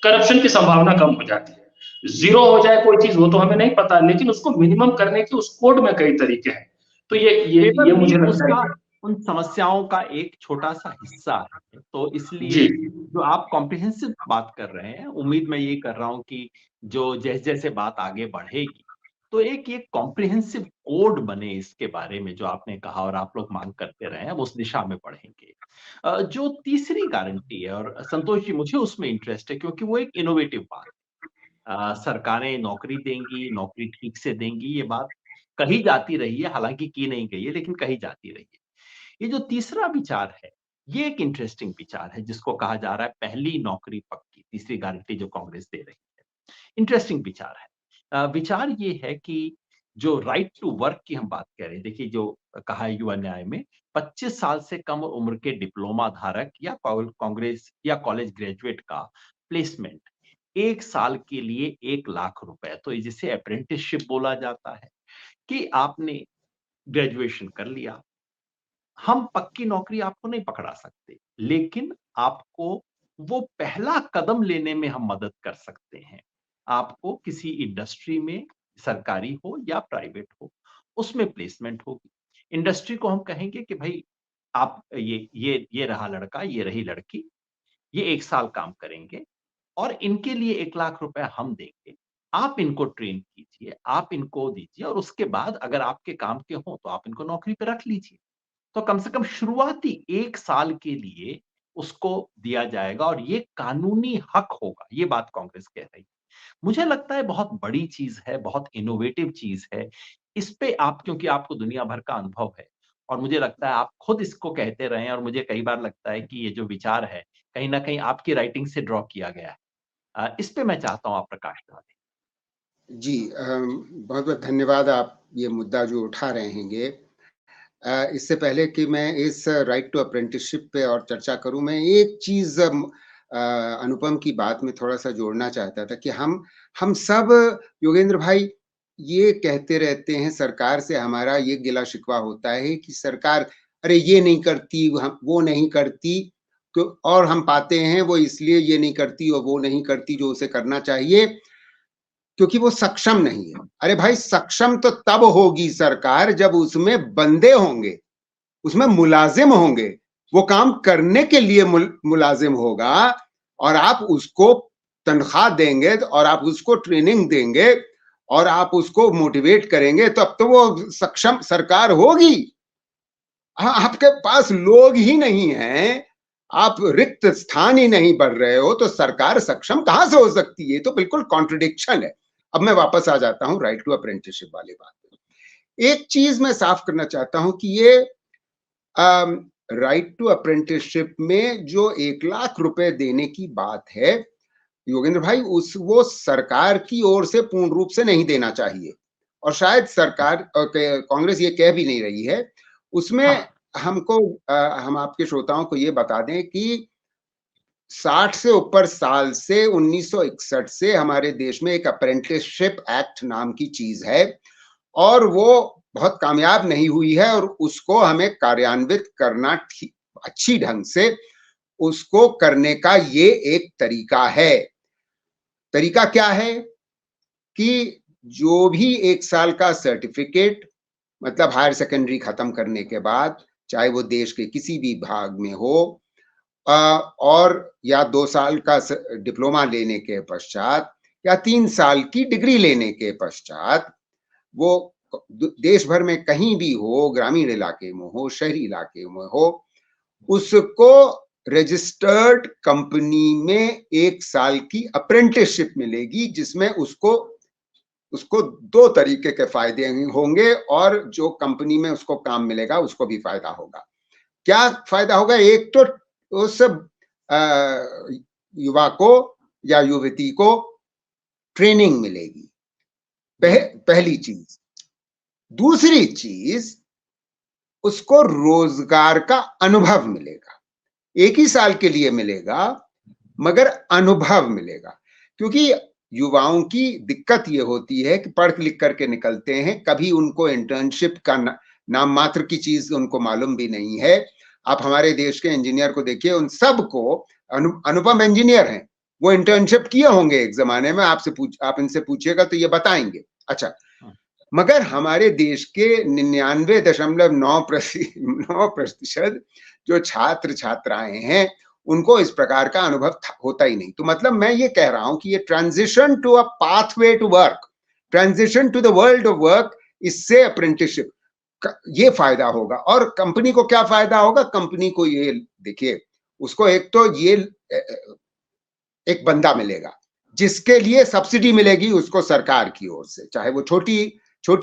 करप्शन की संभावना कम हो जाती है। ज़ीरो हो जाए कोई चीज़ वो तो हमें नहीं पता, लेकिन उसको मिनिमम करने के उस कोड में कई तरीके हैं। तो पेपर ये मुझे लीक लगता है उसका कि उन समस्याओं का एक छोटा-सा हिस्सा है। तो जी, इसलिए जो आप कॉम्प्रिहेंसिव बात कर रहे हैं, उम्मीद मैं ये कर रहा हूँ कि जो जैसे-जैसे बात आगे बढ़ेगी, तो एक ये कॉम्प्रिहेंसिव कोड बने इसके बारे में जो आपने कहा और आप लोग माँग करते रहे हैं, हम उस दिशा में बढ़ेंगे। जो तीसरी गारंटी है और संतोष जी मुझे उसमें इंटरेस्ट है क्योंकि वो एक इनोवेटिव बात सरकारें नौकरी देंगी, नौकरी ठीक से देंगी, ये बात कही जाती रही है, हालाँकि की नहीं गई है, लेकिन कही जाती रही है। ये जो तीसरा विचार है, ये एक इंटरेस्टिंग विचार है, जिसको कहा जा रहा है पहली नौकरी पक्की, तीसरी गारंटी जो कांग्रेस दे रही है। इंटरेस्टिंग विचार है। विचार ये है कि जो राइट टू वर्क की हम बात कर रहे हैं, देखिए जो कहा है युवा न्याय में, 25 साल से कम उम्र के डिप्लोमा धारक या कांग्रेस या कॉलेज ग्रेजुएट का प्लेसमेंट 1 साल के लिए 1 लाख रुपए, तो जिसे अप्रेंटिसशिप बोला जाता है, कि आपने ग्रेजुएशन कर लिया, हम पक्की नौकरी आपको नहीं पकड़ा सकते, लेकिन आपको वो पहला कदम लेने में हम मदद कर सकते हैं। आपको किसी इंडस्ट्री में, सरकारी हो या प्राइवेट हो, उसमें प्लेसमेंट होगी। इंडस्ट्री को हम कहेंगे कि भई आप ये रहा लड़का, ये रही लड़की, ये 1 साल काम करेंगे और इनके लिए 1 लाख रुपए हम देंगे। आप इनको ट्रेन कीजिए, आप इनको दीजिए और उसके बाद अगर आपके काम के हों, तो आप इनको नौकरी पे रख लीजिए। तो कम से कम शुरुआती 1 साल के लिए उसको दिया जाएगा और ये कानूनी हक होगा, ये बात कांग्रेस कह रही है। मुझे लगता है बहुत बड़ी चीज़ है, बहुत इनोवेटिव चीज़ है। इस पे आप क्योंकि आपको दुनिया भर का अनुभव है और मुझे लगता है आप खुद इसको कहते रहे हैं और मुझे कई बार लगता है कि ये जो विचार है, कहीं न कहीं आपकी राइटिंग से ड्रॉ किया गया है। इस पे मैं चाहता हूँ आप प्रकाश डालें। जी, बहुत-बहुत धन्यवाद आप ये मुद्दा जो उठा रहे हैंगे। इससे पहले कि मैं इस राइट टू अप्रेंटिसशिप पे और चर्चा करूँ, मैं एक चीज़ अनुपम की बात में थोड़ा-सा जोड़ना चाहता था कि हम सब योगेंद्र भाई ये कहते रहते हैं, सरकार से हमारा ये गिला-शिकवा होता है कि सरकार अरे ये नहीं करती, वो नहीं करती, तो और हम पाते हैं वो इसलिए ये नहीं करती और वो नहीं करती जो उसे करना चाहिए, क्योंकि वो सक्षम नहीं है। अरे भाई, सक्षम तो तब होगी सरकार जब उसमें बंदे होंगे, उसमें मुलाजिम होंगे, वो काम करने के लिए मुलाजिम होगा और आप उसको तनख्वाह देंगे और आप उसको ट्रेनिंग देंगे और आप उसको मोटिवेट करेंगे, तो अब तो वो सक्षम सरकार होगी। हाँ, आपके पास लोग ही नहीं हैं, आप रिक्त स्थान ही नहीं भर रहे हो, तो सरकार सक्षम कहाँ से हो सकती है? ये तो बिल्कुल कॉन्ट्रडिक्शन है। अब मैं वापस आ जाता हूँ राइट टू अप्रेंटिसशिप वाली बात पे। एक चीज मैं साफ करना चाहता हूँ कि ये राइट टू अप्रेंटिसशिप में जो 1 लाख रुपए देने की बात है, योगेंद्र भाई, वो सरकार की ओर से पूर्ण रूप से नहीं देना चाहिए और शायद सरकार कांग्रेस ये कह भी नहीं रही है। उसमें हाँ, हमको हम आपके श्रोताओं को ये बता दें कि 60 से ऊपर साल से 1961 से हमारे देश में एक अप्रेंटिसशिप एक्ट नाम की चीज है और वो बहुत कामयाब नहीं हुई है और उसको हमें कार्यान्वित करना अच्छी ढंग से उसको करने का ये एक तरीका है। तरीका क्या है कि जो भी 1 साल का सर्टिफिकेट मतलब हायर सेकेंडरी खत्म करने के बाद, चाहे वो देश के किसी भी भाग में हो और या 2 साल का डिप्लोमा लेने के पश्चात या 3 साल की डिग्री लेने के पश्चात, वो देश भर में कहीं भी हो, ग्रामीण इलाके में हो, शहरी इलाके में हो, उसको रजिस्टर्ड कंपनी में 1 साल की अप्रेंटिसशिप मिलेगी, जिसमें उसको 2 तरीके के फायदे होंगे और जो कंपनी में उसको काम मिलेगा उसको भी फायदा होगा। क्या फायदा होगा? एक तो उस युवा को या युवती को ट्रेनिंग मिलेगी, पहली चीज। दूसरी चीज, उसको रोजगार का अनुभव मिलेगा। 1 ही साल के लिए मिलेगा मगर अनुभव मिलेगा, क्योंकि युवाओं की दिक्कत ये होती है कि पढ़ लिख करके निकलते हैं, कभी उनको इंटर्नशिप का नाम मात्र की चीज उनको मालूम भी नहीं है। आप हमारे देश के इंजीनियर को देखिए, उन सबको अनुपम इंजीनियर हैं, वो इंटर्नशिप किए होंगे एक जमाने में, आप इनसे पूछिएगा तो ये बताएंगे। अच्छा, मगर हमारे देश के 99.9% जो छात्र छात्राएं हैं उनको इस प्रकार का अनुभव होता ही नहीं। तो मतलब मैं ये कह रहा हूं कि ये transition to a pathway to work, transition to the world of work, इससे अप्रेंटिसशिप ये फायदा होगा। और कंपनी को क्या फायदा होगा? कंपनी को ये देखिए, उसको एक तो ये एक बंदा मिलेगा जिसके लिए सब्सिडी मिलेगी उसको सरकार की ओर से, चाहे वो छोटी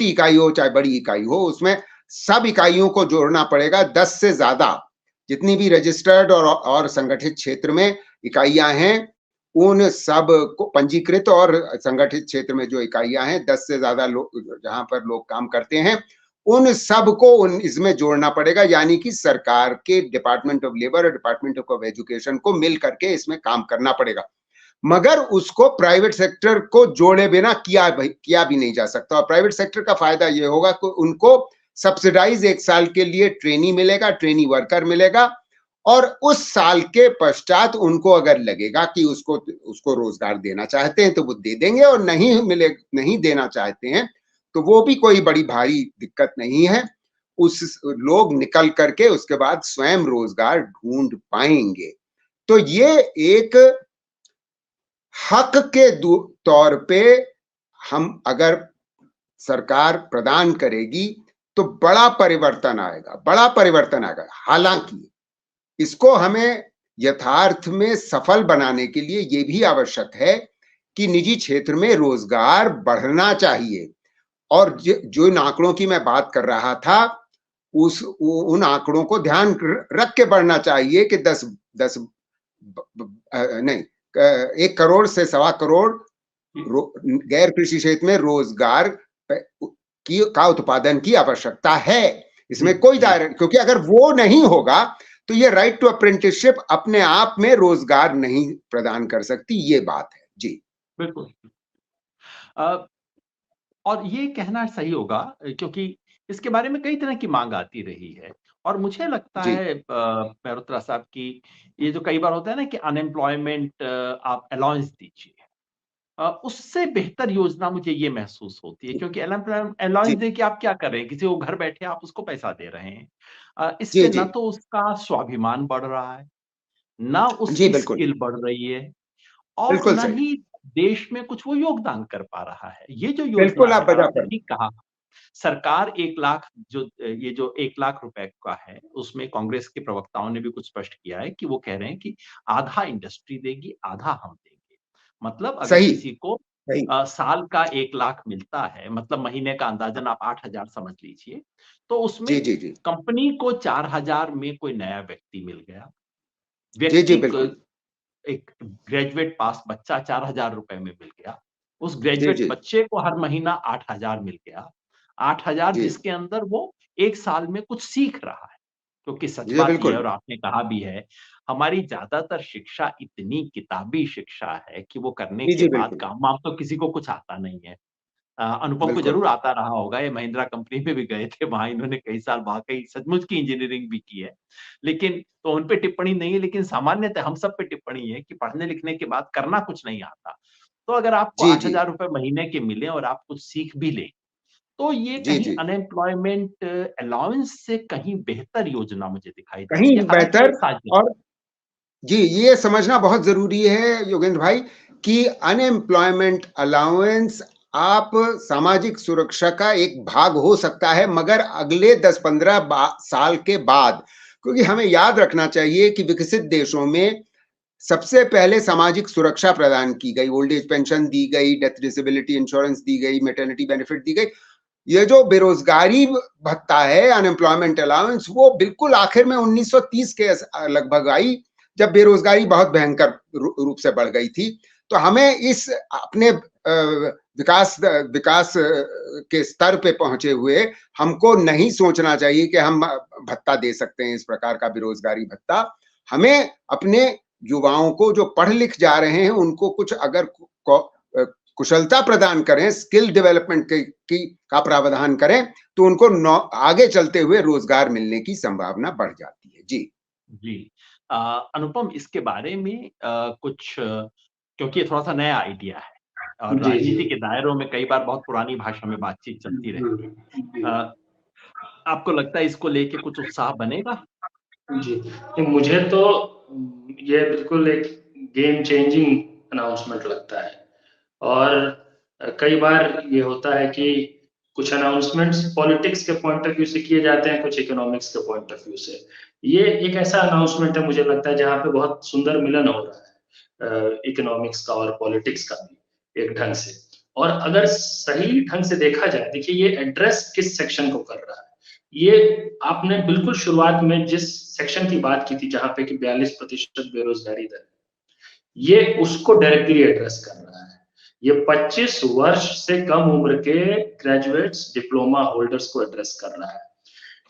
इकाई हो चाहे बड़ी इकाई हो, उसमें सब इकाइयों को जोड़ना पड़ेगा। 10 से ज्यादा जितनी भी रजिस्टर्ड और संगठित क्षेत्र में इकाइयां हैं, उन सब को पंजीकृत और संगठित क्षेत्र में जो इकाइयां हैं, 10 से ज्यादा लोग जहां पर लोग काम करते हैं, उन सब को इसमें जोड़ना पड़ेगा। यानी कि सरकार के डिपार्टमेंट ऑफ लेबर और डिपार्टमेंट ऑफ एजुकेशन को मिल करके इसमें काम करना पड़ेगा। मगर उसको प्राइवेट सेक्टर को जोड़े बिना किया भी नहीं जा सकता। और प्राइवेट सेक्टर का फायदा ये होगा कि उनको सब्सिडाइज 1 साल के लिए ट्रेनी मिलेगा, ट्रेनी वर्कर मिलेगा, और उस साल के पश्चात उनको अगर लगेगा कि उसको रोजगार देना चाहते हैं तो वो दे देंगे, और नहीं देना चाहते हैं तो वो भी कोई बड़ी भारी दिक्कत नहीं है। लोग निकल करके उसके बाद स्वयं रोजगार ढूंढ पाएंगे। तो ये एक हक के तौर पे हम अगर सरकार प्रदान करेगी तो बड़ा परिवर्तन आएगा। हालांकि इसको हमें यथार्थ में सफल बनाने के लिए ये भी आवश्यक है कि निजी क्षेत्र में रोजगार बढ़ना चाहिए। और जो आंकड़ों की मैं बात कर रहा था, उन आंकड़ों को ध्यान रख के बढ़ना चाहिए कि 1 करोड़ से 1.25 करोड़ गैर कृषि क्षेत्र में रोजगार का उत्पादन की आवश्यकता है। इसमें कोई दायरा, क्योंकि अगर वो नहीं होगा तो ये राइट टू अप्रेंटिसशिप अपने आप में रोजगार नहीं प्रदान कर सकती। ये बात है जी। बिल्कुल। और ये कहना सही होगा क्योंकि इसके बारे में कई तरह की मांग आती रही है। और मुझे लगता है मेहरोत्रा साहब की ये जो कई बार होता है ना कि अनएम्प्लॉयमेंट आप अलाउंस दीजिए, उससे बेहतर योजना मुझे ये महसूस होती है, क्योंकि अलाउंस दे के आप क्या कर रहे हैं? किसी को घर बैठे आप उसको पैसा दे रहे हैं। इससे ना तो उसका स्वाभिमान बढ़ रहा है, ना उसकी स्किल बढ़ रही है, और ना ही देश में कुछ वो योगदान कर पा रहा है। ये जो योजना है, आपने ठीक कहा, सरकार 1 लाख ये जो 1 लाख रुपए का है, उसमें कांग्रेस के प्रवक्ताओं ने भी कुछ स्पष्ट किया है कि वो कह रहे हैं कि आधा इंडस्ट्री देगी, आधा हम देंगे। मतलब अगर किसी को साल का 1 लाख मिलता है, मतलब महीने का अंदाजन आप 8,000 समझ लीजिए, तो उसमें कंपनी को 4,000 में कोई नया व्यक्ति मिल गया। एक ग्रेजुएट पास बच्चा 4,000 रुपए में मिल गया। उस ग्रेजुएट बच्चे को हर महीना 8,000 मिल गया। 8,000 जिसके अंदर वो 1 साल में कुछ सीख रहा है। क्योंकि सच जी बात ये है, बिल्कुल। और आपने कहा भी है, हमारी ज़्यादातर शिक्षा इतनी किताबी शिक्षा है कि वो करने जी, के जी बाद बिल्कुल, काम-वाम तो किसी को कुछ आता नहीं है। अनुपम को बिल्कुल। ज़रूर आता रहा होगा, ये महिंद्रा कंपनी में भी गए थे, वहाँ इन्होंने कई साल वाक़ई सचमुच की इंजीनियरिंग भी की है। लेकिन तो उन पे टिप्पणी नहीं है, लेकिन सामान्यतः हम सब पे टिप्पणी है कि पढ़ने-लिखने के बाद करना कुछ नहीं आता। तो अगर आपको जी, जी। ₹8,000 महीने के मिलें और आप कुछ सीख भी लें, तो ये जी, कहीं जी। अनएम्प्लॉयमेंट अलाउंस से कहीं बेहतर योजना मुझे दिखाई देती कहीं है, हालाँकि ये बेहतर साझा और जी, ये समझना बहुत ज़रूरी है योगेंद्र भाई कि अनएम्प्लॉयमेंट अलाउंस आप सामाजिक सुरक्षा का एक भाग हो सकता है, मगर अगले 10-15 साल के बाद। क्योंकि हमें याद रखना चाहिए कि विकसित देशों में सबसे पहले सामाजिक सुरक्षा प्रदान की गई, ओल्ड एज पेंशन दी गई, डेथ डिसेबिलिटी इंश्योरेंस दी गई, मैटरनिटी बेनिफिट दी गई। ये जो बेरोजगारी भत्ता है, अनएम्प्लॉयमेंट अलाउंस, वो बिल्कुल आखिर में 1930 के लगभग आई, जब बेरोजगारी बहुत भयंकर रूप से बढ़ गई थी। तो हमें इस अपने विकास विकास के स्तर पे पहुंचे हुए हमको नहीं सोचना चाहिए कि हम भत्ता दे सकते हैं, इस प्रकार का बेरोजगारी भत्ता। हमें अपने युवाओं को जो पढ़ लिख जा रहे हैं उनको कुछ अगर कुशलता प्रदान करें, स्किल डेवलपमेंट की का प्रावधान करें, तो उनको आगे चलते हुए रोजगार मिलने की संभावना बढ़ जाती है। जी। जी। अ, अनुपम, इसके बारे में कुछ क्योंकि ये थोड़ा-सा नया आइडिया है और जी, जी। राजनीति के दायरों में कई बार बहुत पुरानी भाषा में बातचीत चलती रहती है। जी। अ, आपको लगता है इसको लेके कुछ उत्साह बनेगा? जी, नहीं मुझे तो ये बिल्कुल एक गेम चेंजिंग अनाउंसमेंट लगता है और कई बार ये होता है कि कुछ अनाउंसमेंट्स पॉलिटिक्स के पॉइंट ऑफ व्यू से किए जाते हैं, कुछ इकोनॉमिक्स के पॉइंट ऑफ व्यू से। ये एक ऐसा अनाउंसमेंट है मुझे लगता है जहाँ पे बहुत सुंदर मिलन हो रहा है इकोनॉमिक्स का और पॉलिटिक्स का भी एक ढंग से। और अगर सही ढंग से देखा जाए, देखिए ये एड्रेस किस सेक्शन को कर रहा है। ये आपने बिल्कुल शुरुआत में जिस सेक्शन की बात की थी जहाँ पे कि 42% बेरोजगारी दर है, ये उसको डायरेक्टली एड्रेस कर रहा है। ये 25 वर्ष से कम उम्र के ग्रेजुएट्स, डिप्लोमा होल्डर्स को एड्रेस कर रहा है।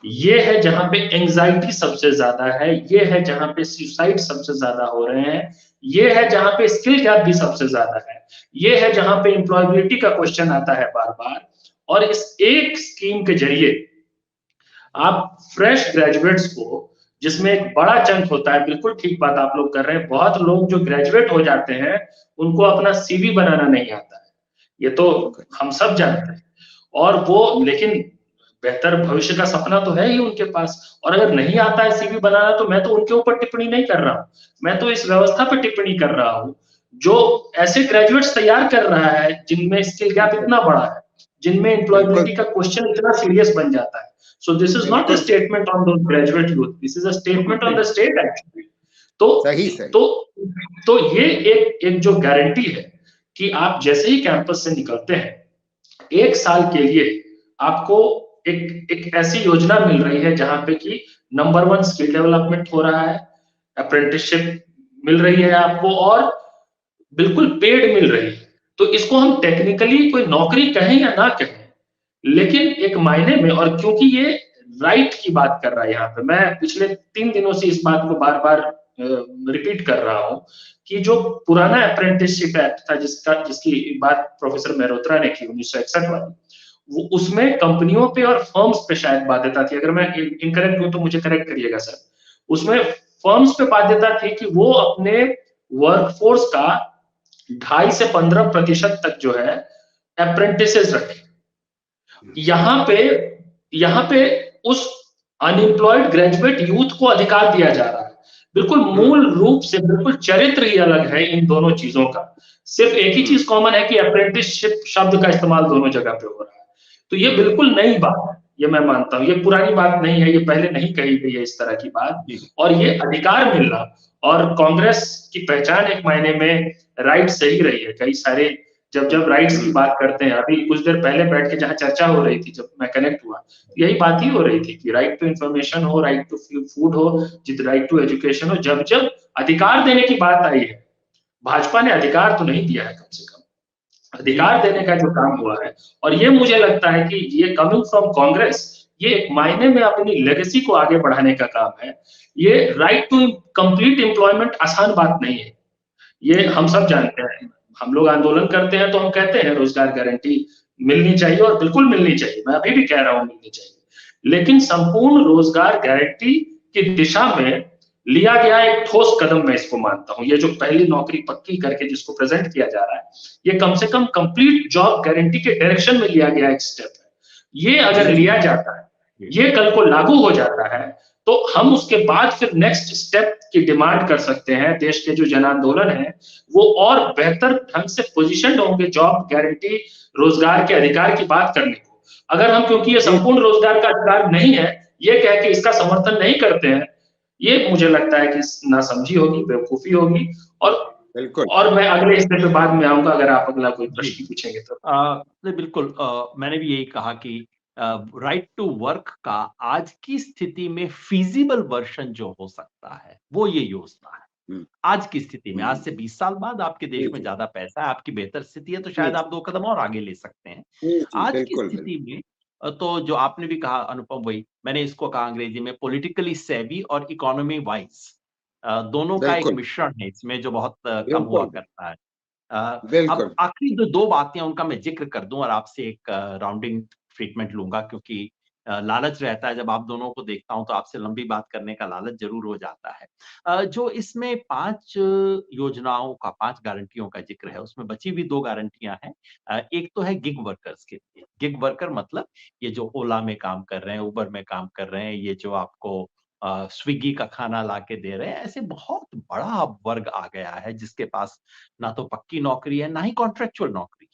ये है जहाँ पे एंग्जायटी सबसे ज्यादा है, ये है जहाँ पे सुसाइड सबसे ज्यादा हो रहे हैं, ये है जहाँ पे स्किल गैप भी सबसे ज्यादा है, ये है जहाँ पे एम्प्लॉयबिलिटी का क्वेश्चन आता है बार-बार। और इस एक स्कीम के जरिए आप फ्रेश ग्रेजुएट्स को, जिसमें एक बड़ा चंक होता है, बिल्कुल ठीक बात आप लोग कर रहे हैं, बहुत लोग जो ग्रेजुएट हो जाते हैं, उनको अपना सीवी बनाना नहीं आता है। ये तो हम सब जानते हैं। और वो लेकिन बेहतर भविष्य का सपना तो है ही उनके पास, और अगर नहीं आता है सीवी बनाना तो मैं तो उनके ऊपर टिप्पणी नहीं कर रहा हूँ। मैं तो इस व्यवस्था पे टिप्पणी कर रहा हूँ, जो ऐसे ग्रेजुएट्स तैयार कर रहा है जिनमें स्किल गैप इतना बड़ा है, जिनमें बिल्कुल, एम्प्लॉयबिलिटी का क्वेश्चन इतना सीरियस बन जाता है। So this is not a बिल्कुल statement on those graduate youth. This is a बिल्कुल statement on सही। the state actually. तो सही, सही। तो तो ये एक एक जो गारंटी है कि आप जैसे ही कैंपस से निकलते हैं, 1 साल के लिए आपको एक एक ऐसी योजना मिल रही है जहाँ पे कि नंबर 1 स्किल डेवलपमेंट हो रहा है, अप्रेंटिसशिप मिल रही है आपको और बिल्कुल पेड मिल रही है। तो इसको हम टेक्निकली कोई नौकरी कहें या ना कहें, लेकिन एक मायने में, और क्योंकि ये राइट की बात कर रहा है यहाँ पे, मैं पिछले 3 दिनों से इस बात को बार-बार रिपीट कर रहा हूँ कि जो पुराना अप्रेंटिसशिप एक्ट था जिसकी बात प्रोफेसर मेहरोत्रा ने की 1961 वाली, वो उसमें कंपनियों पे और फर्म्स पे शायद बाध्यता थी। अगर मैं इनकरेक्ट हूँ तो मुझे करेक्ट करिएगा सर। उसमें फर्म्स पे बाध्यता थी कि वो अपने वर्कफोर्स का 2.5 से 15% तक जो है अप्रेंटिसेस रखें। यहाँ पे उस अनएम्प्लॉयड ग्रेजुएट यूथ को अधिकार दिया जा रहा है। बिल्कुल मूल रूप से बिल्कुल चरित्र ही अलग है इन दोनों चीजों का। सिर्फ एक ही चीज कॉमन है कि अप्रेंटिसशिप शब्द का इस्तेमाल दोनों जगह पे हो रहा है। तो ये बिल्कुल नई बात है, ये मैं मानता हूँ। ये पुरानी बात नहीं है, ये पहले नहीं कही गई है इस तरह की बात। जी, और ये अधिकार मिलना, और कांग्रेस की पहचान एक मायने में राइट से ही रही है। कई सारे जब राइट्स की बात करते हैं, अभी कुछ देर पहले बैठ के जहाँ चर्चा हो रही थी, जब मैं कनेक्ट हुआ, यही बात ही हो रही थी कि राइट टू इंफॉर्मेशन हो, राइट टू फूड हो, राइट टू एजुकेशन हो। जब जब अधिकार देने की बात आई है, भाजपा ने अधिकार तो नहीं दिया है, कम से कम जी, अधिकार देने का जो काम हुआ है। और ये मुझे लगता है कि ये कमिंग फ्रॉम कांग्रेस, ये एक मायने में अपनी लेगेसी को आगे बढ़ाने का काम है। ये राइट टू कंप्लीट एम्प्लॉयमेंट आसान बात नहीं है। ये हम सब जानते हैं। हम लोग आंदोलन करते हैं तो हम कहते हैं रोजगार गारंटी मिलनी चाहिए और बिल्कुल मिलनी चाहिए। मैं अभी भी कह रहा हूँ मिलनी चाहिए। लेकिन संपूर्ण रोजगार गारंटी की दिशा में लिया गया एक ठोस कदम मैं इसको मानता हूँ। ये जो पहली नौकरी पक्की करके जिसको प्रेजेंट किया जा रहा है, ये कम से कम कंप्लीट जॉब गारंटी के डायरेक्शन में लिया गया एक स्टेप है। ये अगर लिया जाता है, ये कल को लागू हो जाता है, तो हम उसके बाद फिर नेक्स्ट स्टेप की डिमांड कर सकते हैं। देश के जो जन आंदोलन है वो और बेहतर ढंग से पोजीशन होंगे जॉब गारंटी, रोजगार के अधिकार की बात करने को। अगर हम, क्योंकि ये संपूर्ण रोजगार का अधिकार नहीं है, ये कह के इसका समर्थन नहीं करते हैं, ये मुझे लगता है कि नासमझी होगी, बेवकूफी होगी। और मैं अगले हिस्से पे बाद में आऊंगा, अगर आप अगला कोई प्रश्न पूछेंगे तो। बिल्कुल, मैंने भी यही कहा कि राइट टू वर्क का आज की स्थिति में फीजिबल वर्जन जो हो सकता है वो ये योजना है। आज की स्थिति में, आज से 20 साल बाद आपके देश में ज्यादा पैसा है, आपकी बेहतर स्थिति है, तो शायद आप 2 कदम और आगे ले सकते हैं। आज की स्थिति में तो जो आपने भी कहा अनुपम, वही मैंने इसको कहा अंग्रेजी में पॉलिटिकली सेवी और इकोनॉमी वाइज, दोनों का एक मिश्रण है इसमें जो बहुत कम हुआ करता है। अब आखिरी जो 2 बातें उनका मैं जिक्र कर दूं और आपसे एक राउंडिंग ट्रीटमेंट लूंगा, क्योंकि लालच रहता है जब आप दोनों को देखता हूं तो आपसे लंबी बात करने का लालच जरूर हो जाता है। जो इसमें 5 योजनाओं का, 5 गारंटियों का जिक्र है, उसमें बची हुई 2 गारंटियां हैं। एक तो है गिग वर्कर्स के लिए। गिग वर्कर मतलब ये जो ओला में काम कर रहे हैं, उबर में काम कर रहे हैं, ये जो आपको स्विगी का खाना ला के दे रहे हैं, ऐसे बहुत बड़ा वर्ग आ गया है जिसके पास ना तो पक्की नौकरी है, ना ही कॉन्ट्रेक्चुअल नौकरी।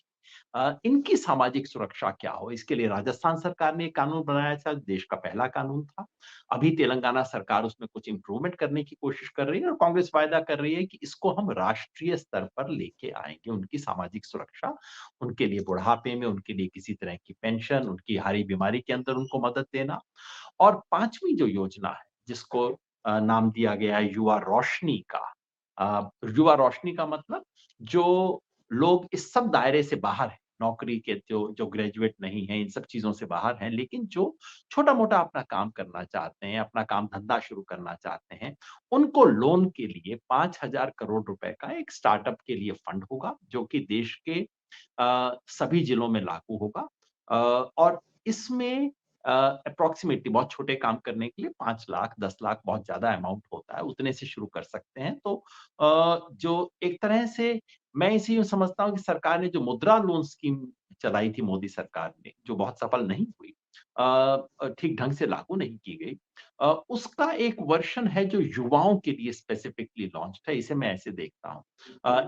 इनकी सामाजिक सुरक्षा क्या हो, इसके लिए राजस्थान सरकार ने एक कानून बनाया था, देश का पहला कानून था। अभी तेलंगाना सरकार उसमें कुछ इंप्रूवमेंट करने की कोशिश कर रही है और कांग्रेस वायदा कर रही है कि इसको हम राष्ट्रीय स्तर पर लेके आएंगे। उनकी सामाजिक सुरक्षा, उनके लिए बुढ़ापे में उनके लिए किसी तरह की पेंशन, उनकी हारी बीमारी के अंदर उनको मदद देना। और 5वीं जो योजना है जिसको नाम दिया गया है युवा रोशनी का। युवा रोशनी का मतलब जो लोग इस सब दायरे से बाहर हैं, नौकरी के जो ग्रेजुएट नहीं है, इन सब चीजों से बाहर हैं, लेकिन जो छोटा मोटा अपना काम करना चाहते हैं, अपना काम धंधा शुरू करना चाहते हैं, उनको लोन के लिए 5,000 करोड़ रुपए का एक स्टार्टअप के लिए फंड होगा, जो कि देश के सभी जिलों में लागू होगा। और इसमें अप्रोक्सीमेटली बहुत छोटे काम करने के लिए 5 लाख, 10 लाख बहुत ज्यादा अमाउंट होता है, उतने से शुरू कर सकते हैं। तो जो एक तरह से मैं इसे यूँ समझता हूँ कि सरकार ने जो मुद्रा लोन स्कीम चलाई थी मोदी सरकार ने, जो बहुत सफल नहीं हुई, ठीक ढंग से लागू नहीं की गई, उसका एक वर्जन है जो युवाओं के लिए स्पेसिफिकली लॉन्च्ड है। इसे मैं ऐसे देखता हूँ।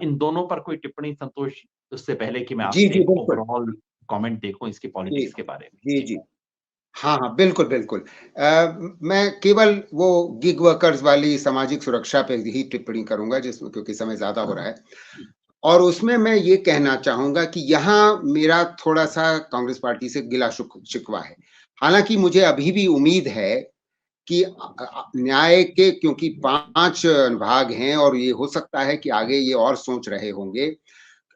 इन दोनों पर कोई टिप्पणी संतोष, उससे पहले कि मैं आपसे ओवरऑल कमेंट देखूं इसकी पॉलिटिक्स के बारे में। जी। हाँ, बिल्कुल। मैं केवल वो गिग वर्कर्स वाली सामाजिक सुरक्षा पे ही टिप्पणी करूंगा, जिसमें क्योंकि समय ज्यादा हो रहा है। और उसमें मैं ये कहना चाहूंगा कि यहाँ मेरा थोड़ा सा कांग्रेस पार्टी से गिला शिकवा है। हालांकि मुझे अभी भी उम्मीद है कि न्याय के, क्योंकि 5 भाग हैं और ये हो सकता है कि आगे ये और सोच रहे होंगे,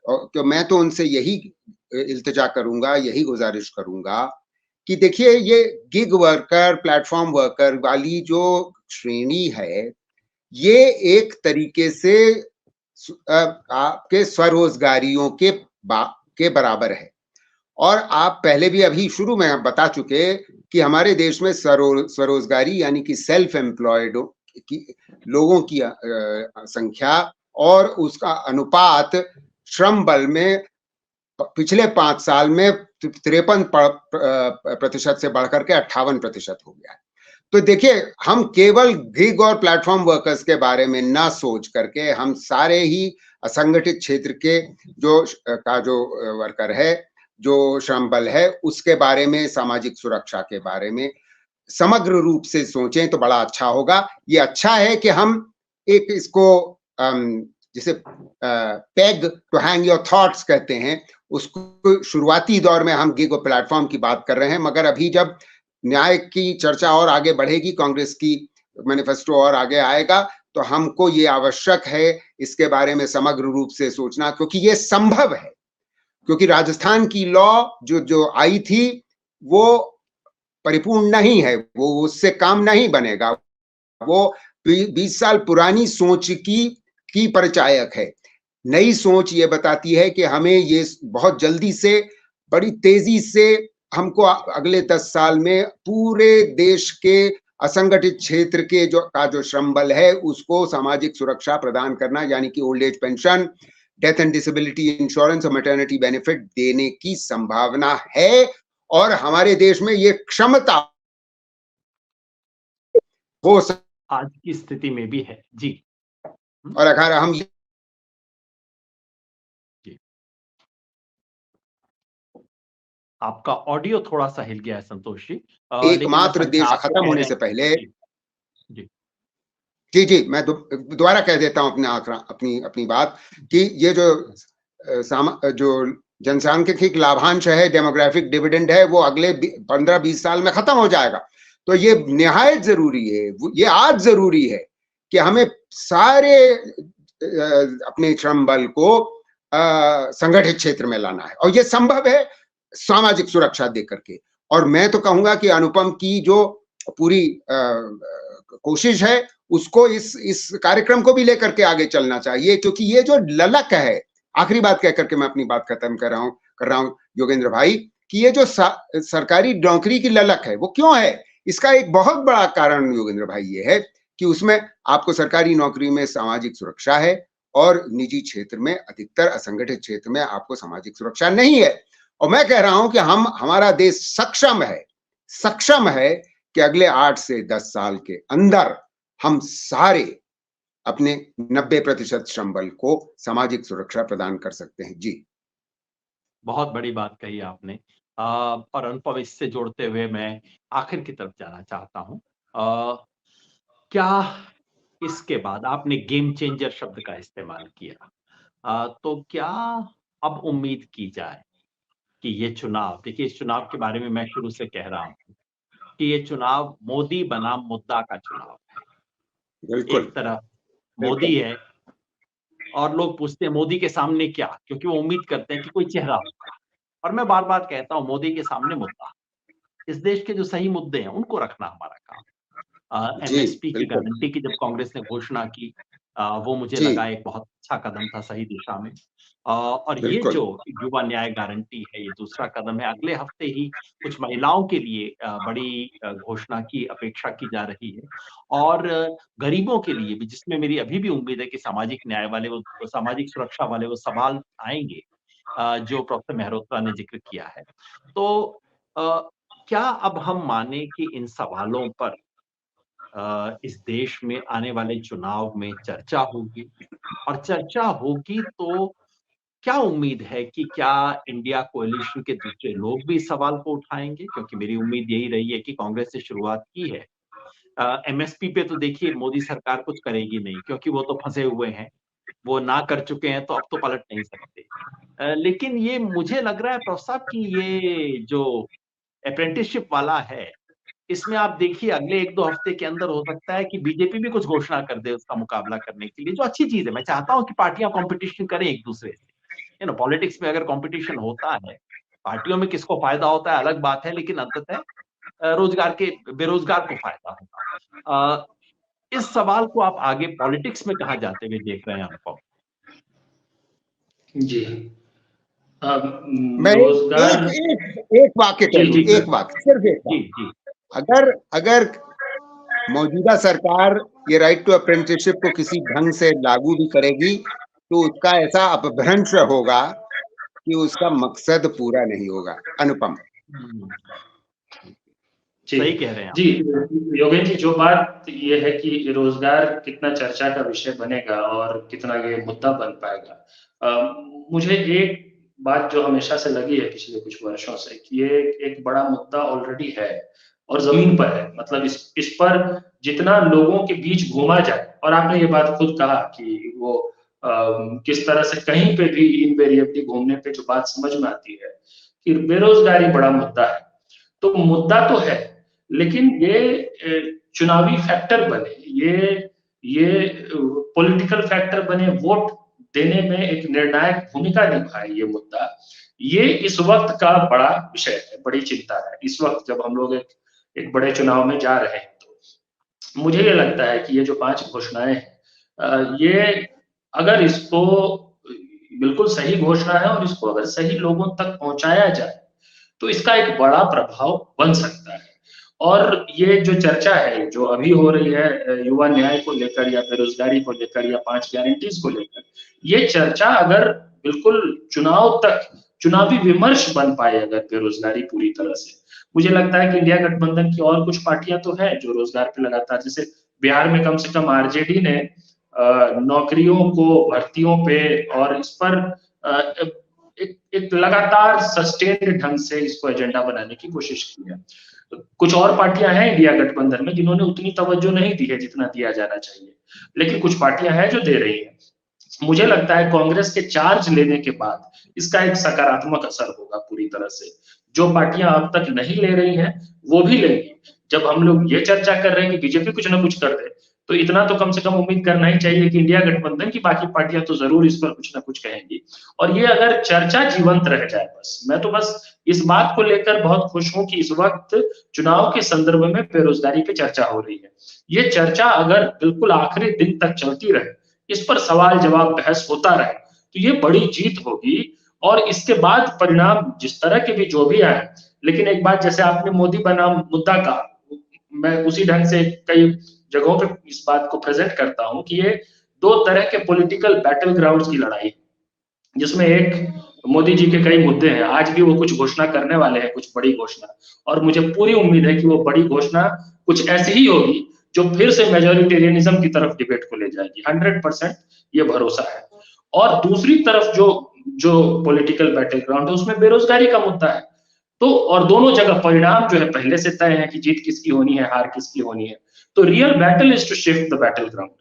तो मैं तो उनसे यही इल्तिजा करूंगा, यही गुजारिश करूंगा कि देखिए, ये गिग वर्कर, प्लेटफॉर्म वर्कर वाली जो श्रेणी है, ये एक तरीके से आपके स्वरोजगारियों के बराबर है। और आप पहले भी अभी शुरू में बता चुके कि हमारे देश में स्वरोजगारी यानी कि सेल्फ एम्प्लॉयड की लोगों की संख्या और उसका अनुपात श्रम बल में पिछले 5 साल में 53% से बढ़कर के 58% हो गया है। तो देखिए, हम केवल गिग और प्लेटफॉर्म वर्कर्स के बारे में ना सोच करके हम सारे ही असंगठित क्षेत्र के जो वर्कर है, जो श्रम बल है, उसके बारे में, सामाजिक सुरक्षा के बारे में समग्र रूप से सोचें तो बड़ा अच्छा होगा। ये अच्छा है कि हम एक इसको जिसे peg to hang your thoughts कहते हैं, उसको शुरुआती दौर में हम गिग और प्लेटफॉर्म की बात कर रहे हैं, मगर अभी जब न्याय की चर्चा और आगे बढ़ेगी, कांग्रेस की मैनिफेस्टो और आगे आएगा, तो हमको ये आवश्यक है इसके बारे में समग्र रूप से सोचना, क्योंकि ये संभव है। क्योंकि राजस्थान की लॉ जो आई थी, वो परिपूर्ण नहीं है, वो उससे काम नहीं बनेगा। वो 20 साल पुरानी सोच की परिचायक है। नई सोच ये बताती है कि हमें ये बहुत जल्दी से, बड़ी तेजी से हमको अगले 10 साल में पूरे देश के असंगठित क्षेत्र के जो श्रम बल है उसको सामाजिक सुरक्षा प्रदान करना, यानी कि old age pension, death and disability insurance और मैटरनिटी बेनिफिट देने की संभावना है। और हमारे देश में ये क्षमता हो आज की स्थिति में भी है जी। और अगर हम आपका ऑडियो थोड़ा सा हिल गया है संतोष जी, एकमात्र देश खत्म होने से पहले जी जी मैं दोबारा कह देता हूं अपनी बात कि ये जो जनसांख्यिक लाभांश है, डेमोग्राफिक डिविडेंड है, वो अगले 15-20 साल में खत्म हो जाएगा। तो ये निहायत जरूरी है, ये आज जरूरी है कि हमें सारे अपने श्रम बल को संगठित क्षेत्र में लाना है, और ये संभव है सामाजिक सुरक्षा देकर के। और मैं तो कहूंगा कि अनुपम की जो पूरी कोशिश है उसको इस कार्यक्रम को भी लेकर के आगे चलना चाहिए, क्योंकि ये जो ललक है, आखिरी बात कहकर के मैं अपनी बात खत्म कर रहा हूं योगेंद्र भाई, कि ये जो सरकारी नौकरी की ललक है वो क्यों है, इसका एक बहुत बड़ा कारण योगेंद्र भाई ये है कि उसमें आपको सरकारी नौकरी में सामाजिक सुरक्षा है और निजी क्षेत्र में, अधिकतर असंगठित क्षेत्र में आपको सामाजिक सुरक्षा नहीं है। और मैं कह रहा हूं कि हमारा देश सक्षम है कि अगले 8 से 10 साल के अंदर हम सारे अपने 90% श्रम बल को सामाजिक सुरक्षा प्रदान कर सकते हैं। जी, बहुत बड़ी बात कही आपने। और अनुपम, इससे जोड़ते हुए मैं आखिर की तरफ जाना चाहता हूं। क्या इसके बाद आपने गेम चेंजर शब्द का इस्तेमाल किया, तो क्या अब उम्मीद की जाए कि ये चुनाव, देखिए इस चुनाव के बारे में मैं शुरू से कह रहा हूं कि ये चुनाव मोदी बनाम मुद्दा का चुनाव है। बिल्कुल एक तरफ मोदी है और लोग पूछते हैं मोदी के सामने क्या, क्योंकि वो उम्मीद करते हैं कि कोई चेहरा होगा। और मैं बार बार कहता हूं मोदी के सामने मुद्दा, इस देश के जो सही मुद्दे हैं उनको रखना हमारा काम। जी, एमएसपी की बिल्कुल गारंटी की जब कांग्रेस ने घोषणा की, वो मुझे जी, लगा एक बहुत अच्छा कदम था सही दिशा में। और ये बिल्कुल जो युवा न्याय गारंटी है, ये दूसरा कदम है। अगले हफ्ते ही कुछ महिलाओं के लिए बड़ी घोषणा की अपेक्षा की जा रही है, और गरीबों के लिए भी, जिसमें मेरी अभी भी उम्मीद है कि सामाजिक न्याय वाले, वो सामाजिक सुरक्षा वाले वो सवाल आएंगे जो प्रोफेसर मेहरोत्रा ने जिक्र किया है। तो क्या अब हम माने कि इन सवालों पर इस देश में आने वाले चुनाव में चर्चा होगी, और चर्चा होगी तो क्या उम्मीद है कि क्या इंडिया कोएलिशन के दूसरे लोग भी इस सवाल को उठाएंगे? क्योंकि मेरी उम्मीद यही रही है कि कांग्रेस ने शुरुआत की है। एमएसपी पे तो देखिए मोदी सरकार कुछ करेगी नहीं, क्योंकि वो तो फंसे हुए हैं, वो ना कर चुके हैं तो अब तो पलट नहीं सकते। लेकिन ये मुझे लग रहा है प्रोफ साहब कि ये जो अप्रेंटिसशिप वाला है, इसमें आप देखिए अगले 1-2 हफ्ते के अंदर हो सकता है कि बीजेपी भी कुछ घोषणा कर दे उसका मुकाबला करने के लिए, जो अच्छी चीज़ है। मैं चाहता हूँ कि पार्टियाँ कॉम्पिटिशन करें एक-दूसरे से। पॉलिटिक्स में अगर कॉम्पिटिशन होता है, पार्टियों में किसको फ़ायदा होता है अलग बात है, लेकिन अंततः रोज़गार के बेरोज़गार को फ़ायदा होगा। इस सवाल को आप आगे पॉलिटिक्स में कहाँ जाते हुए देख रहे हैं अनुपम? जी। मैं रोजगार एक वाक्य कह दूं, एक वाक्य, सिर्फ एक जी, वाक्य। जी। अगर मौजूदा सरकार ये राइट टू अप्रेंटिसशिप को किसी ढंग से लागू भी करेगी तो उसका ऐसा अपभ्रंश होगा कि उसका मकसद पूरा नहीं होगा। अनुपम सही कह रहे हैं आप। जी, योगेश जी, जो बात ये है कि रोजगार कितना चर्चा का विषय बनेगा और कितना ये मुद्दा बन पाएगा। मुझे एक बात जो हमेशा से लगी है पिछले कुछ वर्षों से, कि ये एक बड़ा मुद्दा ऑलरेडी है और जमीन पर है। मतलब इस पर जितना लोगों के बीच घूमा जाए, और आपने ये बात खुद कहा कि वो किस तरह से कहीं पे भी इनवेरिएबली घूमने पे जो बात समझ में आती है कि बेरोजगारी बड़ा मुद्दा है। तो मुद्दा तो है, लेकिन ये चुनावी फैक्टर बने, ये पॉलिटिकल फैक्टर बने, वोट देने में एक निर्णायक भूमिका निभाए ये मुद्दा, ये इस वक्त का बड़ा विषय है, बड़ी चिंता है। इस वक्त जब हम लोग एक एक बड़े चुनाव में जा रहे हैं। तो मुझे ये लगता है कि ये जो 5 घोषणाएँ हैं, ये अगर इसको बिल्कुल सही घोषणा है और इसको अगर सही लोगों तक पहुँचाया जाए, तो इसका एक बड़ा प्रभाव बन सकता है। और ये जो चर्चा है, जो अभी हो रही है युवा न्याय को लेकर या बेरोज़गारी को लेकर या 5 गारंटीज़ को लेकर, ये चर्चा अगर बिल्कुल चुनाव तक चुनावी विमर्श बन पाए अगर बेरोज़गारी पूरी तरह से, मुझे लगता है कि इंडिया गठबंधन की और कुछ पार्टियाँ तो हैं जो रोज़गार पे लगातार, जैसे बिहार में कम से कम आरजेडी ने नौकरियों को, भर्तियों पे और इस पर एक लगातार सस्टेन्ड ढंग से इसको एजेंडा बनाने की कोशिश की है। कुछ और पार्टियां हैं इंडिया गठबंधन में जिन्होंने उतनी तवज्जो नहीं दी है जितना दिया जाना चाहिए, लेकिन कुछ पार्टियां हैं जो दे रही हैं। मुझे लगता है कांग्रेस के चार्ज लेने के बाद इसका एक सकारात्मक असर होगा पूरी तरह से। जो पार्टियां अब तक नहीं ले रही हैं, वो भी लेंगी। जब हम लोग ये चर्चा कर रहे हैं कि बीजेपी कुछ ना कुछ कर दे, तो इतना तो कम से कम उम्मीद करना ही चाहिए कि इंडिया गठबंधन की बाकी पार्टियां तो जरूर इस पर कुछ ना कुछ कहेंगी। और ये अगर चर्चा जीवंत रह जाए, बस मैं तो बस इस बात को लेकर बहुत खुश हूं कि इस वक्त चुनाव के संदर्भ में बेरोजगारी पे चर्चा हो रही है। ये चर्चा अगर बिल्कुल आखिरी दिन तक चलती रहे, इस पर सवाल जवाब बहस होता रहे, तो ये बड़ी जीत होगी। और इसके बाद परिणाम जिस तरह के भी जो भी आए, लेकिन एक बात, जैसे आपने मोदी बनाम मुद्दा कहा, मैं उसी ढंग से कई जगहों पे इस बात को प्रेजेंट करता हूं कि ये दो तरह के पॉलिटिकल बैटल ग्राउंड्स की लड़ाई है, जिसमें एक मोदी जी के कई मुद्दे हैं, आज भी वो कुछ घोषणा करने वाले हैं, कुछ बड़ी घोषणा, और मुझे पूरी उम्मीद है कि वो बड़ी घोषणा कुछ ऐसी ही होगी जो फिर से मेजोरिटेरियनिज्म की तरफ डिबेट को ले जाएगी। 100% ये भरोसा है। और दूसरी तरफ जो जो पॉलिटिकल बैटल ग्राउंड है, उसमें बेरोजगारी का मुद्दा है। तो और दोनों जगह परिणाम जो है पहले से तय है कि जीत किसकी होनी है, हार किसकी होनी है। तो real battle is to shift the battle ground,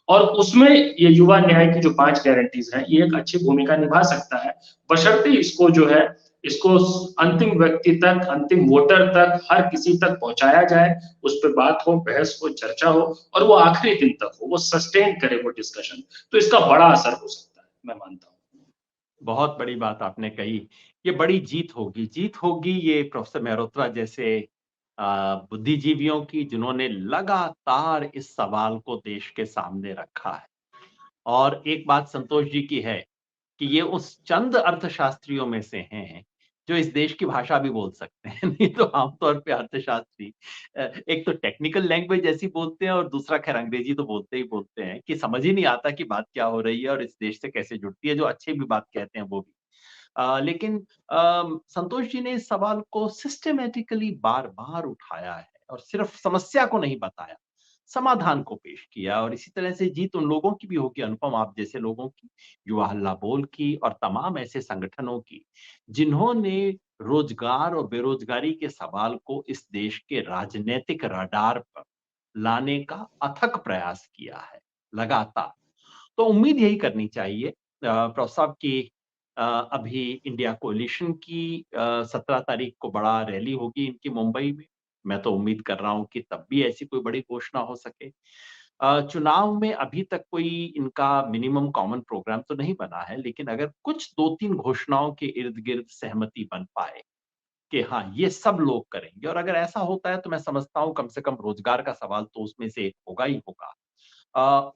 और उसमें ये युवा न्याय की जो 5 गारंटीज हैं, ये एक अच्छी भूमिका निभा सकता है, बशर्ते इसको जो है, इसको अंतिम व्यक्ति तक, अंतिम वोटर तक, हर किसी तक पहुंचाया जाए, उस पर बात हो, बहस हो, चर्चा हो, और वो आखिरी दिन तक हो, वो सस्टेन करे वो डिस्कशन, तो इसका बड़ा असर हो सकता है, मैं मानता हूँ। बहुत बड़ी बात आपने कही। ये बड़ी जीत होगी ये प्रोफ़ेसर मेहरोत्रा जैसे बुद्धिजीवियों की, जिन्होंने लगातार इस सवाल को देश के सामने रखा है। और एक बात संतोष जी की है कि ये उस चंद अर्थशास्त्रियों में से हैं, जो इस देश की भाषा भी बोल सकते हैं। नहीं तो आमतौर पे अर्थशास्त्री एक तो टेक्निकल लैंग्वेज ऐसी बोलते हैं और दूसरा खैर अंग्रेजी तो बोलते ही बोलते हैं कि समझ ही नहीं आता कि बात क्या हो रही है और इस देश से कैसे जुड़ती है, जो अच्छी भी बात कहते हैं वो भी। लेकिन संतोष जी ने इस सवाल को सिस्टेमैटिकली बार-बार उठाया है और सिर्फ समस्या को नहीं बताया, समाधान को पेश किया। और इसी तरह से जीत उन लोगों की भी होगी, अनुपम आप जैसे लोगों की, युवा हल्ला बोल की और तमाम ऐसे संगठनों की, जिन्होंने रोजगार और बेरोजगारी के सवाल को इस देश के राजनैतिक रडार पर लाने का अथक प्रयास किया है, लगातार। तो उम्मीद यही करनी चाहिए प्रोफ़ेसर साहब की अभी इंडिया कोalition की 17 तारीख को बड़ा रैली होगी इनकी मुंबई में। मैं तो उम्मीद कर रहा हूँ कि तब भी ऐसी कोई बड़ी घोषणा हो सके। चुनाव में अभी तक कोई इनका मिनिमम कॉमन प्रोग्राम तो नहीं बना है, लेकिन अगर कुछ 2-3 घोषणाओं के इर्द-गिर्द सहमति बन पाए कि हाँ, ये सब लोग करेंगे, और अगर ऐसा होता है तो मैं समझता हूँ कम से कम रोजगार का सवाल तो उसमें से एक होगा ही होगा।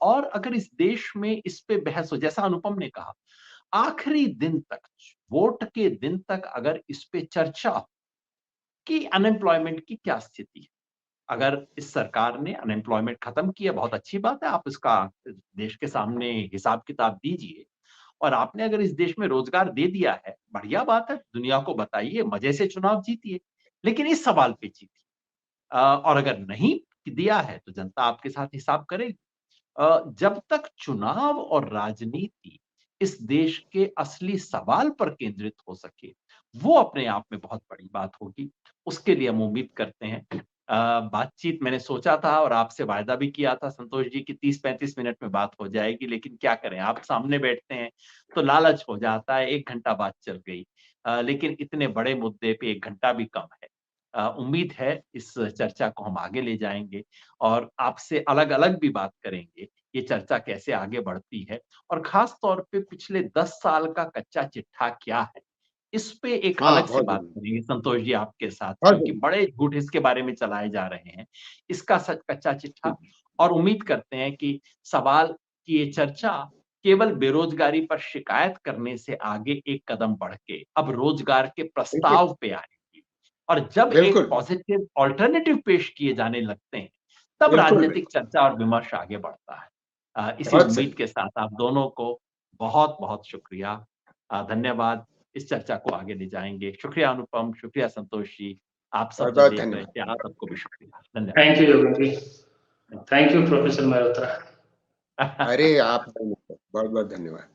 और अगर इस देश में इस पे बहस हो, जैसा अनुपम ने कहा, आखिरी दिन तक, वोट के दिन तक अगर इस पे चर्चा हो कि अनएम्प्लॉयमेंट की क्या स्थिति है। अगर इस सरकार ने अनएम्प्लॉयमेंट खत्म किया, बहुत अच्छी बात है, आप इसका देश के सामने हिसाब-किताब दीजिए। और आपने अगर इस देश में रोजगार दे दिया है, बढ़िया बात है, दुनिया को बताइए, मजे से चुनाव जीतिए। लेकिन इस सवाल पे जीतिए। और अगर नहीं दिया है, तो जनता आपके साथ हिसाब करेगी। जब तक चुनाव और राजनीति इस देश के असली सवाल पर केंद्रित हो सके, वो अपने आप में बहुत बड़ी बात होगी। उसके लिए हम उम्मीद करते हैं। बातचीत मैंने सोचा था और आपसे वायदा भी किया था संतोष जी कि 30-35 मिनट में बात हो जाएगी, लेकिन क्या करें, आप सामने बैठते हैं तो लालच हो जाता है, 1 घंटा बात चल गई। लेकिन इतने बड़े मुद्दे पे 1 घंटा भी कम है। उम्मीद है इस चर्चा को हम आगे ले जाएँगे और आपसे अलग-अलग भी बात करेंगे, ये चर्चा कैसे आगे बढ़ती है और ख़ास तौर पे पिछले 10 साल का कच्चा चिट्ठा क्या है, इस पे एक हाँ, अलग से बहुत बात जरूरी, करेंगे संतोष जी आपके साथ, बहुत क्योंकि जरूरी। बड़े झूठ इसके बारे में चलाए जा रहे हैं। इसका सच कच्चा चिट्ठा, और उम्मीद करते हैं कि सवाल की ये चर्चा केवल बेरोजगारी पर शिकायत करने से आगे एक कदम बढ़ के अब रोजगार के बिल्कुल, प्रस्ताव पे आएगी। और जब एक बिल्कुल, पॉजिटिव अल्टरनेटिव पेश किए जाने लगते हैं, तब बिल्कुल, राजनीतिक बिल्कुल। चर्चा और विमर्श आगे बढ़ता है। इसी बहुत सही। उम्मीद के साथ आप दोनों को बहुत-बहुत शुक्रिया, धन्यवाद। इस चर्चा को आगे ले जाएँगे। शुक्रिया अनुपम, शुक्रिया संतोष जी। आप सब जो बहुत-बहुत देख रहे थे, आप धन्यवाद। सबको भी शुक्रिया। धन्यवाद। Thank you Yogen ji. Thank you professor Mehrotra. अरे आप बहुत-बहुत धन्यवाद।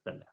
धन्यवाद।